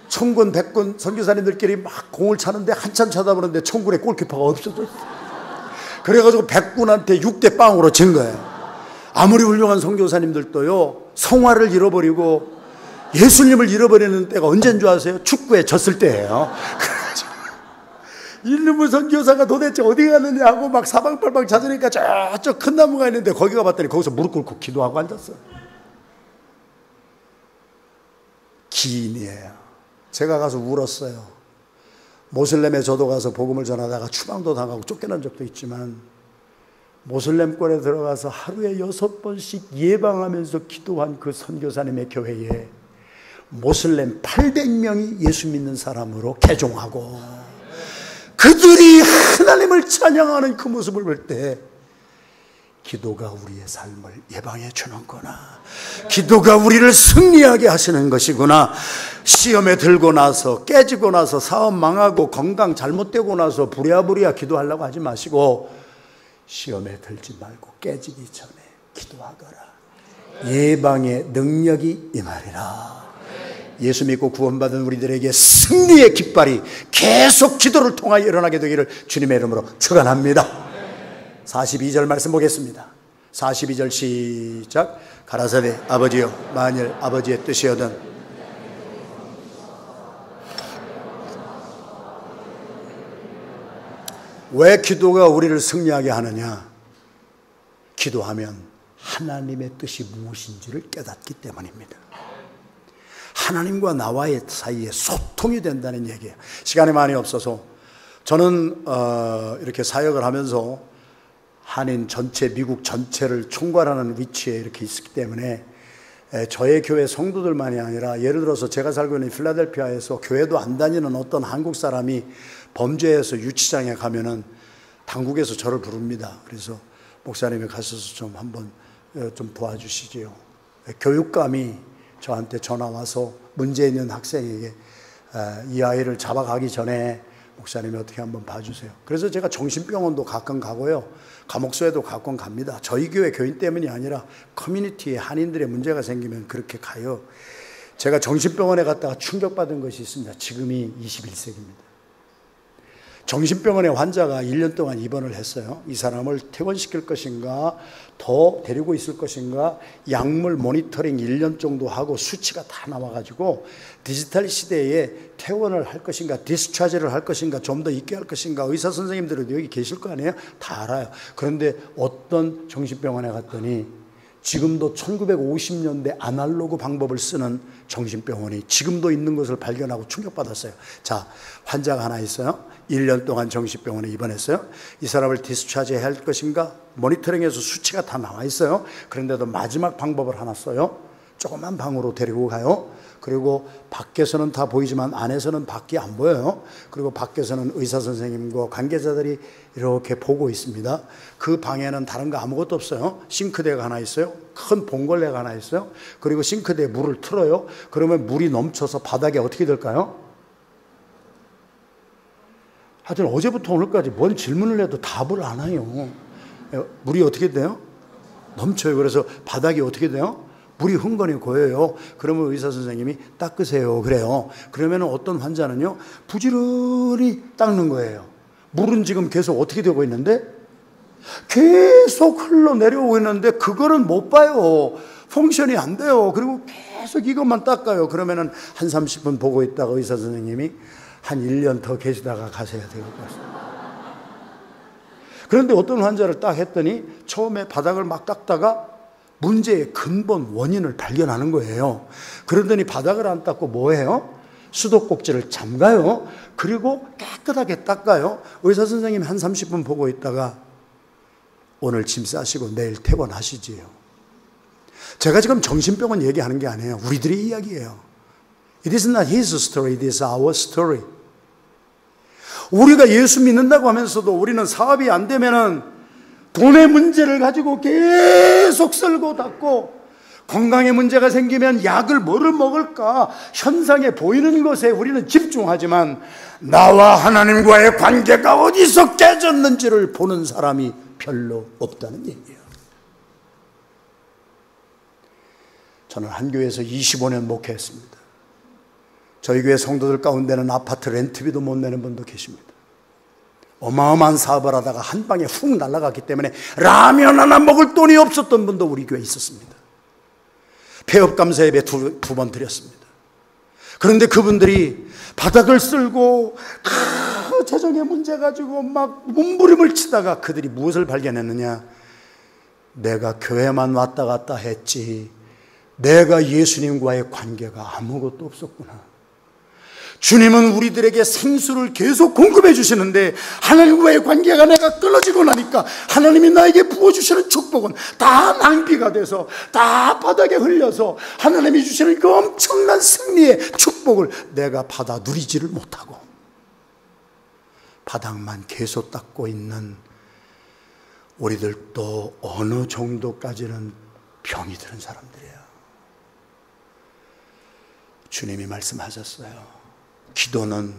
천군 백군 선교사님들끼리 막 공을 차는데 한참 쳐다보는데 천군의 골키퍼가 없어졌어. 그래가지고 백군한테 6대 0으로 진 거예요. 아무리 훌륭한 선교사님들도요, 성화를 잃어버리고 예수님을 잃어버리는 때가 언제인 줄 아세요? 축구에 졌을 때예요. 그래가지고 이놈의 선교사가 도대체 어디 갔느냐 하고 막 사방팔방 찾으니까 저쪽 큰 나무가 있는데 거기 가봤더니 거기서 무릎 꿇고 기도하고 앉았어요. 기인이에요. 제가 가서 울었어요. 모슬렘에 저도 가서 복음을 전하다가 추방도 당하고 쫓겨난 적도 있지만 모슬렘권에 들어가서 하루에 6번씩 예방하면서 기도한 그 선교사님의 교회에 모슬렘 800명이 예수 믿는 사람으로 개종하고 그들이 하나님을 찬양하는 그 모습을 볼 때 기도가 우리의 삶을 예방해 주는구나. 기도가 우리를 승리하게 하시는 것이구나. 시험에 들고 나서 깨지고 나서 사업 망하고 건강 잘못되고 나서 부랴부랴 기도하려고 하지 마시고 시험에 들지 말고 깨지기 전에 기도하거라. 예방의 능력이 임하리라. 예수 믿고 구원받은 우리들에게 승리의 깃발이 계속 기도를 통하여 일어나게 되기를 주님의 이름으로 축원합니다. 42절 말씀 보겠습니다. 42절 시작. 가라사대 아버지여, 만일 아버지의 뜻이거든 왜 기도가 우리를 승리하게 하느냐? 기도하면 하나님의 뜻이 무엇인지를 깨닫기 때문입니다. 하나님과 나와의 사이에 소통이 된다는 얘기예요. 시간이 많이 없어서 저는 이렇게 사역을 하면서 한인 전체, 미국 전체를 총괄하는 위치에 이렇게 있기 때문에 저의 교회 성도들만이 아니라 예를 들어서 제가 살고 있는 필라델피아에서 교회도 안 다니는 어떤 한국 사람이 범죄해서 유치장에 가면은 당국에서 저를 부릅니다. 그래서 목사님이 가셔서 좀 한번 좀 도와주시지요. 교육감이 저한테 전화 와서 문제 있는 학생에게 이 아이를 잡아가기 전에 목사님이 어떻게 한번 봐주세요. 그래서 제가 정신병원도 가끔 가고요. 감옥소에도 가끔 갑니다. 저희 교회 교인 때문이 아니라 커뮤니티에 한인들의 문제가 생기면 그렇게 가요. 제가 정신병원에 갔다가 충격받은 것이 있습니다. 지금이 21세기입니다. 정신병원의 환자가 1년 동안 입원을 했어요. 이 사람을 퇴원시킬 것인가, 더 데리고 있을 것인가, 약물 모니터링 1년 정도 하고 수치가 다 나와가지고 디지털 시대에 퇴원을 할 것인가, 디스차지를 할 것인가, 좀 더 있게 할 것인가, 의사 선생님들은 여기 계실 거 아니에요? 다 알아요. 그런데 어떤 정신병원에 갔더니 지금도 1950년대 아날로그 방법을 쓰는 정신병원이 지금도 있는 것을 발견하고 충격받았어요. 자, 환자가 하나 있어요. 1년 동안 정신병원에 입원했어요. 이 사람을 디스차지해야 할 것인가? 모니터링에서 수치가 다 나와 있어요. 그런데도 마지막 방법을 하나 써요. 조그만 방으로 데리고 가요. 그리고 밖에서는 다 보이지만 안에서는 밖이 안 보여요. 그리고 밖에서는 의사 선생님과 관계자들이 이렇게 보고 있습니다. 그 방에는 다른 거 아무것도 없어요. 싱크대가 하나 있어요. 큰 봉걸레가 하나 있어요. 그리고 싱크대에 물을 틀어요. 그러면 물이 넘쳐서 바닥에 어떻게 될까요? 하여튼 어제부터 오늘까지 뭔 질문을 해도 답을 안 해요. 물이 어떻게 돼요? 넘쳐요. 그래서 바닥이 어떻게 돼요? 물이 흥건히 고여요. 그러면 의사 선생님이 닦으세요. 그래요. 그러면 어떤 환자는요, 부지런히 닦는 거예요. 물은 지금 계속 어떻게 되고 있는데? 계속 흘러내려오고 있는데 그거는 못 봐요. 펑션이 안 돼요. 그리고 계속 이것만 닦아요. 그러면은 한 30분 보고 있다가 의사 선생님이 한 1년 더 계시다가 가셔야 될 것 같습니다. 그런데 어떤 환자를 딱 했더니 처음에 바닥을 막 닦다가 문제의 근본 원인을 발견하는 거예요. 그러더니 바닥을 안 닦고 뭐 해요? 수도꼭지를 잠가요. 그리고 깨끗하게 닦아요. 의사 선생님이 한 30분 보고 있다가 오늘 짐 싸시고 내일 퇴원하시지요. 제가 지금 정신병원 얘기하는 게 아니에요. 우리들의 이야기예요. It is not his story, it is our story. 우리가 예수 믿는다고 하면서도 우리는 사업이 안 되면은 돈의 문제를 가지고 계속 쓸고 닦고, 건강에 문제가 생기면 약을 뭐를 먹을까 현상에 보이는 것에 우리는 집중하지만 나와 하나님과의 관계가 어디서 깨졌는지를 보는 사람이 별로 없다는 얘기예요. 저는 한 교회에서 25년 목회했습니다. 저희 교회 성도들 가운데는 아파트 렌트비도 못 내는 분도 계십니다. 어마어마한 사업을 하다가 한 방에 훅 날아갔기 때문에 라면 하나 먹을 돈이 없었던 분도 우리 교회에 있었습니다. 폐업감사 예배 두 번 드렸습니다. 그런데 그분들이 바닥을 쓸고 재정에 문제 가지고 막 몸부림을 치다가 그들이 무엇을 발견했느냐? 내가 교회만 왔다 갔다 했지 내가 예수님과의 관계가 아무것도 없었구나. 주님은 우리들에게 생수를 계속 공급해 주시는데 하나님과의 관계가 내가 끊어지고 나니까 하나님이 나에게 부어주시는 축복은 다 낭비가 돼서 다 바닥에 흘려서 하나님이 주시는 그 엄청난 승리의 축복을 내가 받아 누리지를 못하고 바닥만 계속 닦고 있는 우리들도 어느 정도까지는 병이 드는 사람들이에요. 주님이 말씀하셨어요. 기도는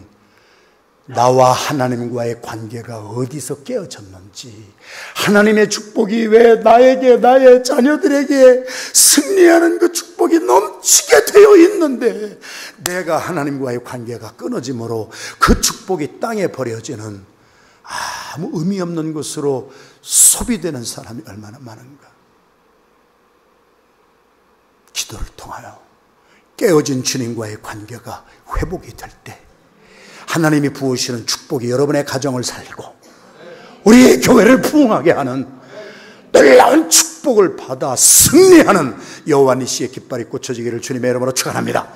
나와 하나님과의 관계가 어디서 깨어졌는지, 하나님의 축복이 왜 나에게, 나의 자녀들에게 승리하는 그 축복이 넘치게 되어 있는데 내가 하나님과의 관계가 끊어짐으로 그 축복이 땅에 버려지는 아무 의미 없는 것으로 소비되는 사람이 얼마나 많은가. 기도를 통하여 깨어진 주님과의 관계가 회복이 될 때 하나님이 부으시는 축복이 여러분의 가정을 살리고 우리의 교회를 부흥하게 하는 놀라운 축복을 받아 승리하는 여호와 니시의 깃발이 꽂혀지기를 주님의 이름으로 축원합니다.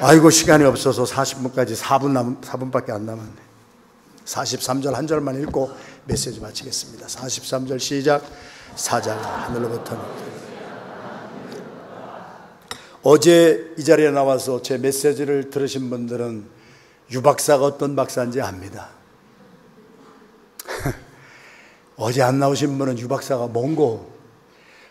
아이고 시간이 없어서 40분까지 4분밖에 안 남았네. 43절 한 절만 읽고 메시지 마치겠습니다. 43절 시작. 사자가 하늘로부터 어제 이 자리에 나와서 제 메시지를 들으신 분들은 유 박사가 어떤 박사인지 압니다. 어제 안 나오신 분은 유 박사가 뭔고?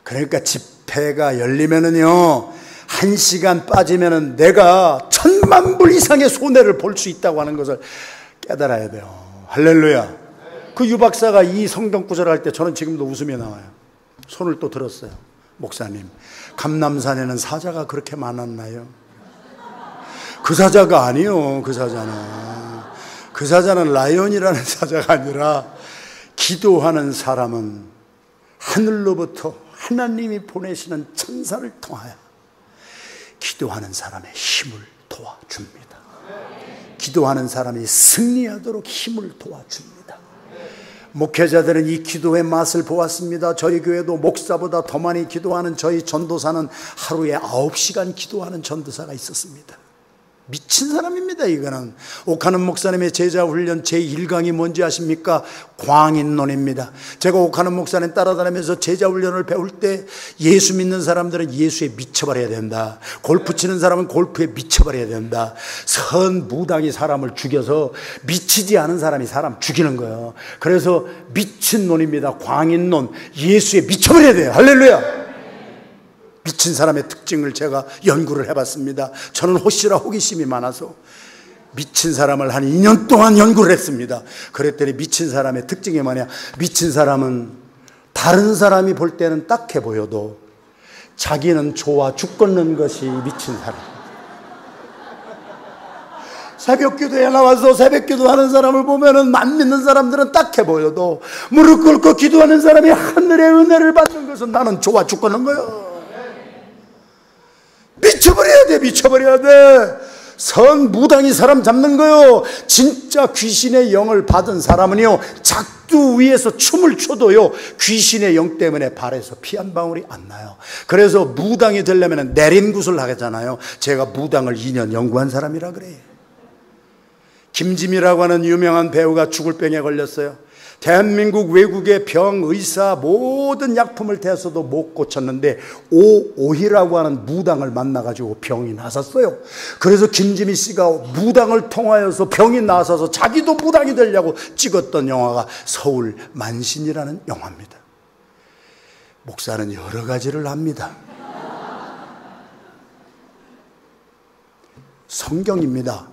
그러니까 집회가 열리면은요 1시간 빠지면은 내가 1000만 불 이상의 손해를 볼 수 있다고 하는 것을 깨달아야 돼요. 할렐루야. 그 유 박사가 이 성경 구절 할 때 저는 지금도 웃음이 나와요. 손을 또 들었어요. 목사님, 감남산에는 사자가 그렇게 많았나요? 그 사자가 아니요. 그 사자는 라이온이라는 사자가 아니라 기도하는 사람은 하늘로부터 하나님이 보내시는 천사를 통하여 기도하는 사람의 힘을 도와줍니다. 기도하는 사람이 승리하도록 힘을 도와줍니다. 목회자들은 이 기도의 맛을 보았습니다. 저희 교회도 목사보다 더 많이 기도하는 저희 전도사는 하루에 9시간 기도하는 전도사가 있었습니다. 미친 사람입니다. 이거는 옥하는 목사님의 제자 훈련 제1강이 뭔지 아십니까? 광인론입니다. 제가 옥하는 목사님 따라다니면서 제자 훈련을 배울 때 예수 믿는 사람들은 예수에 미쳐버려야 된다. 골프 치는 사람은 골프에 미쳐버려야 된다. 선 무당이 사람을 죽여서 미치지 않은 사람이 사람 죽이는 거예요. 그래서 미친론입니다. 광인론. 예수에 미쳐버려야 돼요. 할렐루야. 미친 사람의 특징을 제가 연구를 해봤습니다. 저는 혹시나 호기심이 많아서 미친 사람을 한 2년 동안 연구를 했습니다. 그랬더니 미친 사람의 특징이 뭐냐? 미친 사람은 다른 사람이 볼 때는 딱해 보여도 자기는 좋아 죽겠는 것이 미친 사람. 새벽기도에 나와서 새벽기도 하는 사람을 보면은 안 믿는 사람들은 딱해 보여도 무릎 꿇고 기도하는 사람이 하늘의 은혜를 받는 것은 나는 좋아 죽겠는 거예요. 미쳐버려야 돼. 미쳐버려야 돼. 선 무당이 사람 잡는 거요. 진짜 귀신의 영을 받은 사람은요 작두 위에서 춤을 춰도요 귀신의 영 때문에 발에서 피 한 방울이 안 나요. 그래서 무당이 되려면 내린굿을 하잖아요. 제가 무당을 2년 연구한 사람이라 그래요. 김지미라고 하는 유명한 배우가 죽을 병에 걸렸어요. 대한민국 외국의 병, 의사 모든 약품을 대서도 못 고쳤는데 오오희라고 하는 무당을 만나가지고 병이 나섰어요. 그래서 김지미 씨가 무당을 통하여서 병이 나서서 자기도 무당이 되려고 찍었던 영화가 서울 만신이라는 영화입니다. 목사는 여러 가지를 합니다. 성경입니다.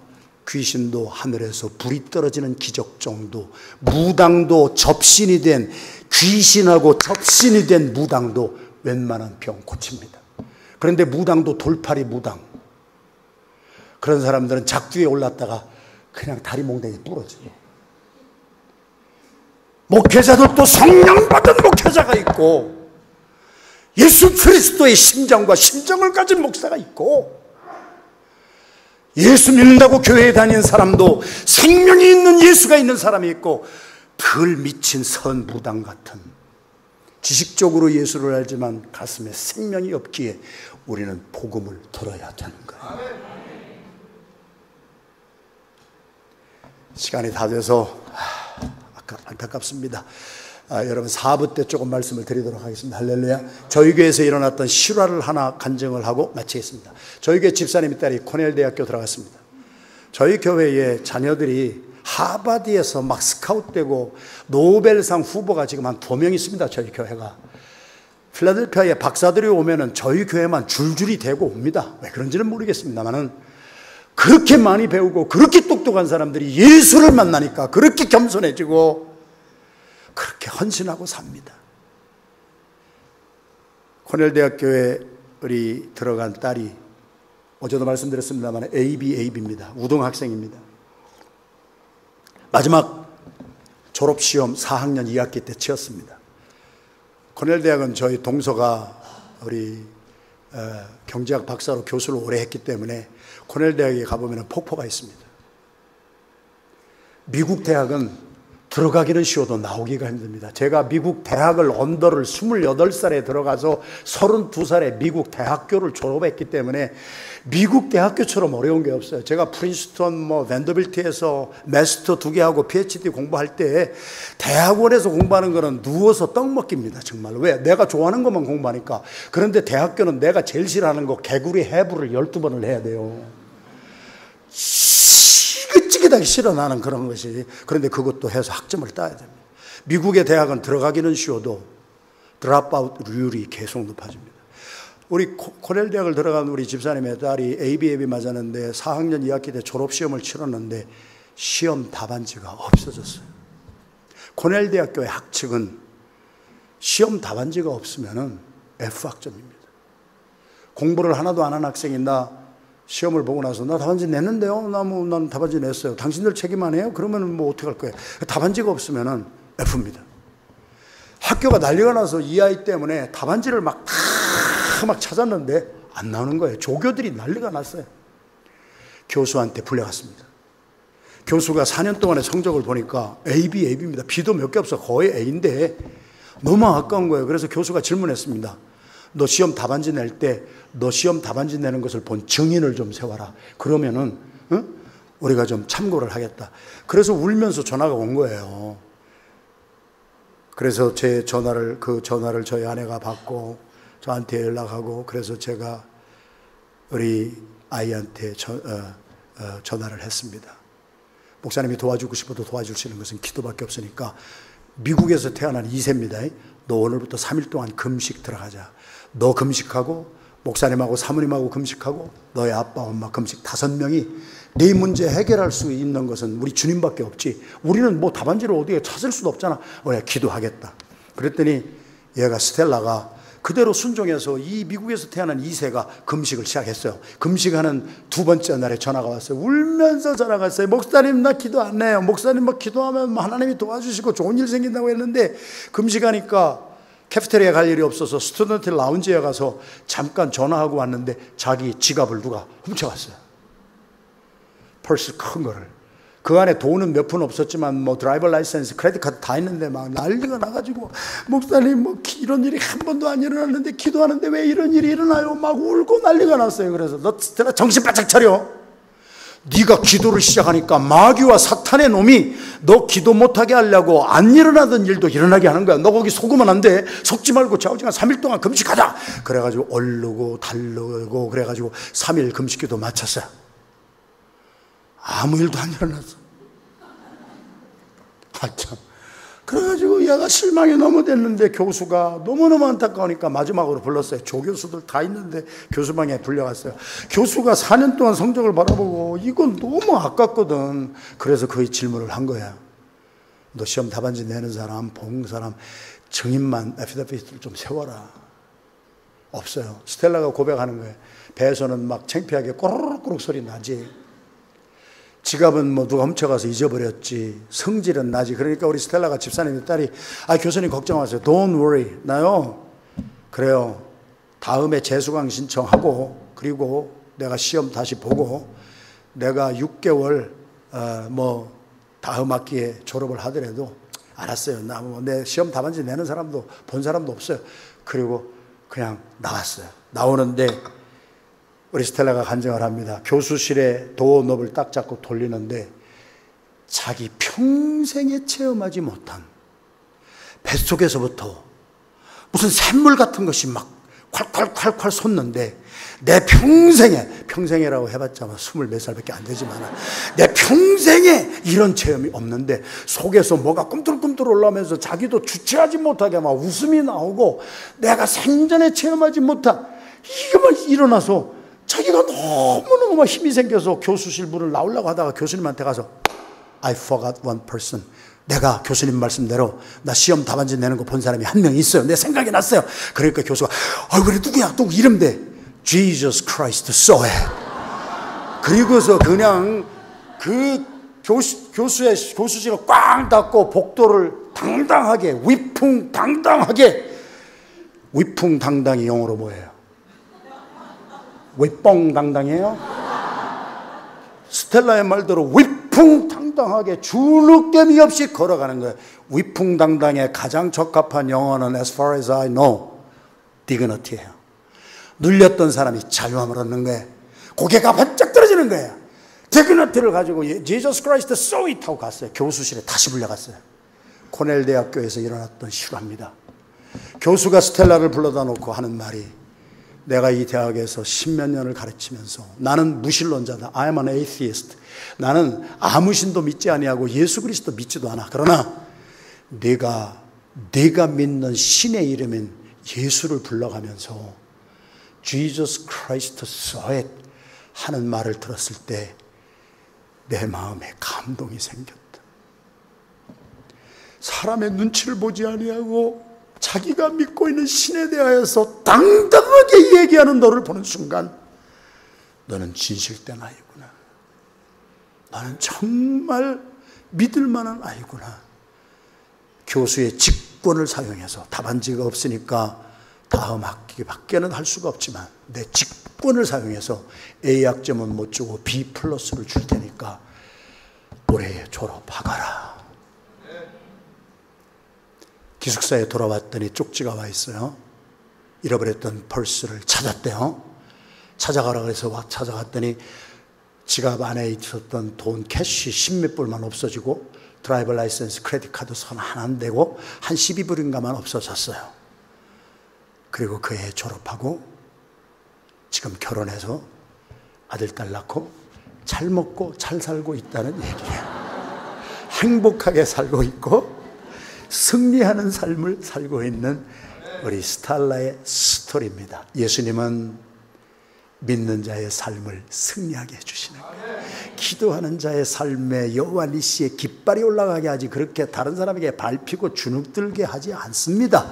귀신도 하늘에서 불이 떨어지는 기적 정도, 무당도 접신이 된, 귀신하고 접신이 된 무당도 웬만한 병 고칩니다. 그런데 무당도 돌팔이 무당, 그런 사람들은 작두에 올랐다가 그냥 다리 몽댕이 부러지고, 목회자들도 성령 받은 목회자가 있고, 예수 그리스도의 심장과 심정을 가진 목사가 있고, 예수 믿는다고 교회에 다니는 사람도 생명이 있는 예수가 있는 사람이 있고, 덜 미친 선 무당 같은, 지식적으로 예수를 알지만 가슴에 생명이 없기에 우리는 복음을 들어야 되는 거예요. 시간이 다 돼서 안타깝습니다. 여러분 4부 때 조금 말씀을 드리도록 하겠습니다. 할렐루야. 저희 교회에서 일어났던 실화를 하나 간증을 하고 마치겠습니다. 저희 교회 집사님의 딸이 코넬 대학교 들어갔습니다. 저희 교회의 자녀들이 하버드에서 막 스카웃되고 노벨상 후보가 지금 한 2명 있습니다. 저희 교회가. 필라델피아에 박사들이 오면은 저희 교회만 줄줄이 대고 옵니다. 왜 그런지는 모르겠습니다만은 그렇게 많이 배우고 그렇게 똑똑한 사람들이 예수를 만나니까 그렇게 겸손해지고 그렇게 헌신하고 삽니다. 코넬 대학교에 우리 들어간 딸이 어제도 말씀드렸습니다만 AB입니다. 우등학생입니다. 마지막 졸업시험 4학년 2학기 때 치렀습니다. 코넬 대학은 저희 동서가 우리 경제학 박사로 교수를 오래 했기 때문에 코넬 대학에 가보면 폭포가 있습니다. 미국 대학은 들어가기는 쉬워도 나오기가 힘듭니다. 제가 미국 대학을 언더를 28살에 들어가서 32살에 미국 대학교를 졸업했기 때문에 미국 대학교처럼 어려운 게 없어요. 제가 프린스턴, 밴더빌트에서 마스터 2개 하고 PhD 공부할 때 대학원에서 공부하는 거는 누워서 떡 먹기입니다. 정말. 왜? 내가 좋아하는 것만 공부하니까. 그런데 대학교는 내가 제일 싫어하는 거 개구리 해부를 12번을 해야 돼요. 찌릿찌릿하게 싫어 나는 그런 것이. 그런데 그것도 해서 학점을 따야 됩니다. 미국의 대학은 들어가기는 쉬워도 드랍아웃률이 계속 높아집니다. 우리 코넬 대학을 들어간 우리 집사님의 딸이 ABAB 맞았는데 4학년 2학기 때 졸업시험을 치렀는데 시험 답안지가 없어졌어요. 코넬 대학교의 학칙은 시험 답안지가 없으면 F학점입니다. 공부를 하나도 안 한 학생이 나 시험을 보고 나서 나 답안지 냈는데요. 난 답안지 냈어요. 당신들 책임 안 해요? 그러면 뭐 어떻게 할 거예요? 답안지가 없으면 F입니다. 학교가 난리가 나서 이 아이 때문에 답안지를 막 찾았는데 안 나오는 거예요. 조교들이 난리가 났어요. 교수한테 불려갔습니다. 교수가 4년 동안의 성적을 보니까 B입니다. B도 몇 개 없어. 거의 A인데 너무 아까운 거예요. 그래서 교수가 질문했습니다. 너 시험 답안지 낼 때 너 시험 답안지 내는 것을 본 증인을 좀 세워라. 그러면은 우리가 좀 참고를 하겠다. 그래서 울면서 전화가 온 거예요. 그래서 제 전화를 저희 아내가 받고 저한테 연락하고, 그래서 제가 우리 아이한테 전화를 했습니다. 목사님이 도와주고 싶어도 도와줄 수 있는 것은 기도밖에 없으니까 미국에서 태어난 2세입니다. 너 오늘부터 3일 동안 금식 들어가자. 너 금식하고 목사님하고 사모님하고 금식하고 너의 아빠 엄마 금식 5명이 네 문제 해결할 수 있는 것은 우리 주님밖에 없지. 우리는 뭐 답안지를 어디에 찾을 수도 없잖아. 우리가 기도하겠다. 그랬더니 얘가 스텔라가 그대로 순종해서 이 미국에서 태어난 2세가 금식을 시작했어요. 금식하는 2번째 날에 전화가 왔어요. 울면서 전화가 왔어요. 목사님 나 기도 안 해요. 목사님 뭐 기도하면 하나님이 도와주시고 좋은 일 생긴다고 했는데 금식하니까 캐피테리아 갈 일이 없어서 스튜던트 라운지에 가서 잠깐 전화하고 왔는데 자기 지갑을 누가 훔쳐갔어요. 펄스 큰 거를. 그 안에 돈은 몇 푼 없었지만 뭐 드라이버 라이센스, 크레딧 카드 다 있는데 막 난리가 나가지고 목사님 뭐 이런 일이 한 번도 안 일어났는데 기도하는데 왜 이런 일이 일어나요? 막 울고 난리가 났어요. 그래서 너 정신 바짝 차려. 네가 기도를 시작하니까 마귀와 사탄의 놈이 너 기도 못하게 하려고 안 일어나던 일도 일어나게 하는 거야. 너 거기 속으면 안 돼. 속지 말고 좌우지간 3일 동안 금식하자. 그래가지고 얼르고 달르고 그래가지고 3일 금식기도 마쳤어요. 아무 일도 안 일어났어. 참. 그래가지고 얘가 실망이 너무 됐는데 교수가 너무너무 안타까우니까 마지막으로 불렀어요. 조교수들 다 있는데 교수방에 불려갔어요. 교수가 4년 동안 성적을 바라보고 이건 너무 아깝거든. 그래서 그 질문을 한 거야. 너 시험 답안지 내는 사람, 본 사람 증인만 에피더피스트를 좀 세워라. 없어요. 스텔라가 고백하는 거예요. 배에서는 막 창피하게 꼬르륵 소리 나지. 지갑은 뭐 누가 훔쳐가서 잊어버렸지. 성질은 나지. 그러니까 우리 스텔라가 집사님의 딸이 교수님 걱정 마세요. Don't worry. 나요. 그래요. 다음에 재수강 신청하고 그리고 내가 시험 다시 보고 내가 6개월 다음 학기에 졸업을 하더라도 알았어요. 나 뭐 내 시험 답안지 내는 사람도 본 사람도 없어요. 그리고 그냥 나왔어요. 나오는데 우리 스텔라가 간증을 합니다. 교수실에 도어knob을 딱 잡고 돌리는데 자기 평생에 체험하지 못한 뱃속에서부터 무슨 샘물 같은 것이 막 콸콸콸콸 솟는데 내 평생이라고 해봤자 20몇 살밖에 안 되지만 내 평생에 이런 체험이 없는데 속에서 뭐가 꿈틀꿈틀 올라오면서 자기도 주체하지 못하게 막 웃음이 나오고 내가 생전에 체험하지 못한 이게 막 일어나서 자기가 너무너무 막 힘이 생겨서 교수실 문을 나오려고 하다가 교수님한테 가서 I forgot one person. 내가 교수님 말씀대로 나 시험 답안지 내는 거 본 사람이 한 명 있어요. 내 생각이 났어요. 그러니까 교수가 그래 누구야? 또 이름 대 Jesus Christ saw it. 그리고서 그냥 그 교수실을 꽝 닫고 복도를 당당하게 위풍당당히 영어로 뭐예요? 위뽕당당해요? 스텔라의 말대로 위풍당당하게 주눅됨이 없이 걸어가는 거예요. 위풍당당에 가장 적합한 영어는 as far as I know dignity예요. 눌렸던 사람이 자유함을 얻는 거예요. 고개가 번쩍 떨어지는 거예요. dignity를 가지고 Jesus Christ saw it 하고 갔어요. 교수실에 다시 불려갔어요. 코넬 대학교에서 일어났던 실화입니다. 교수가 스텔라를 불러다 놓고 하는 말이 내가 이 대학에서 10몇 년을 가르치면서 나는 무신론자다. I am an atheist. 나는 아무 신도 믿지 아니하고 예수 그리스도 믿지도 않아. 그러나 네가 믿는 신의 이름인 예수를 불러가면서 Jesus Christ saw it 하는 말을 들었을 때 내 마음에 감동이 생겼다. 사람의 눈치를 보지 아니하고 자기가 믿고 있는 신에 대하여서 당당하게 얘기하는 너를 보는 순간 너는 진실된 아이구나. 너는 정말 믿을 만한 아이구나. 교수의 직권을 사용해서 답안지가 없으니까 다음 학기밖에는 할 수가 없지만 내 직권을 사용해서 A 학점은 못 주고 B 플러스를 줄 테니까 올해 졸업하거라. 기숙사에 돌아왔더니 쪽지가 와 있어요. 잃어버렸던 펄스를 찾았대요. 찾아가라 그래서 찾아갔더니 지갑 안에 있었던 돈 캐시 10몇 불만 없어지고 드라이버 라이센스 크레딧 카드 선 하나 안 되고 한 12불인가만 없어졌어요. 그리고 그 해 졸업하고 지금 결혼해서 아들 딸 낳고 잘 먹고 잘 살고 있다는 얘기예요. 행복하게 살고 있고 승리하는 삶을 살고 있는 우리 스텔라의 스토리입니다. 예수님은 믿는 자의 삶을 승리하게 해주시는 거예요. 기도하는 자의 삶에 여호와 니시의 깃발이 올라가게 하지 그렇게 다른 사람에게 밟히고 주눅들게 하지 않습니다.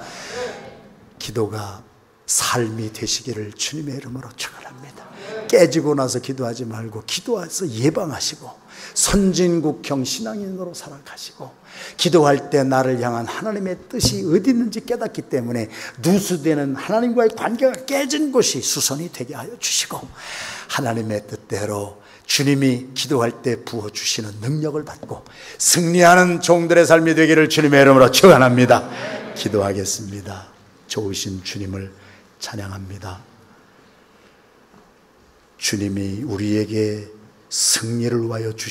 기도가 삶이 되시기를 주님의 이름으로 축원합니다. 깨지고 나서 기도하지 말고 기도해서 예방하시고 선진국형 신앙인으로 살아가시고 기도할 때 나를 향한 하나님의 뜻이 어디 있는지 깨닫기 때문에 누수되는 하나님과의 관계가 깨진 곳이 수선이 되게 하여 주시고 하나님의 뜻대로 주님이 기도할 때 부어주시는 능력을 받고 승리하는 종들의 삶이 되기를 주님의 이름으로 축원합니다. 기도하겠습니다. 좋으신 주님을 찬양합니다. 주님이 우리에게 승리를 위하여 주시옵소서.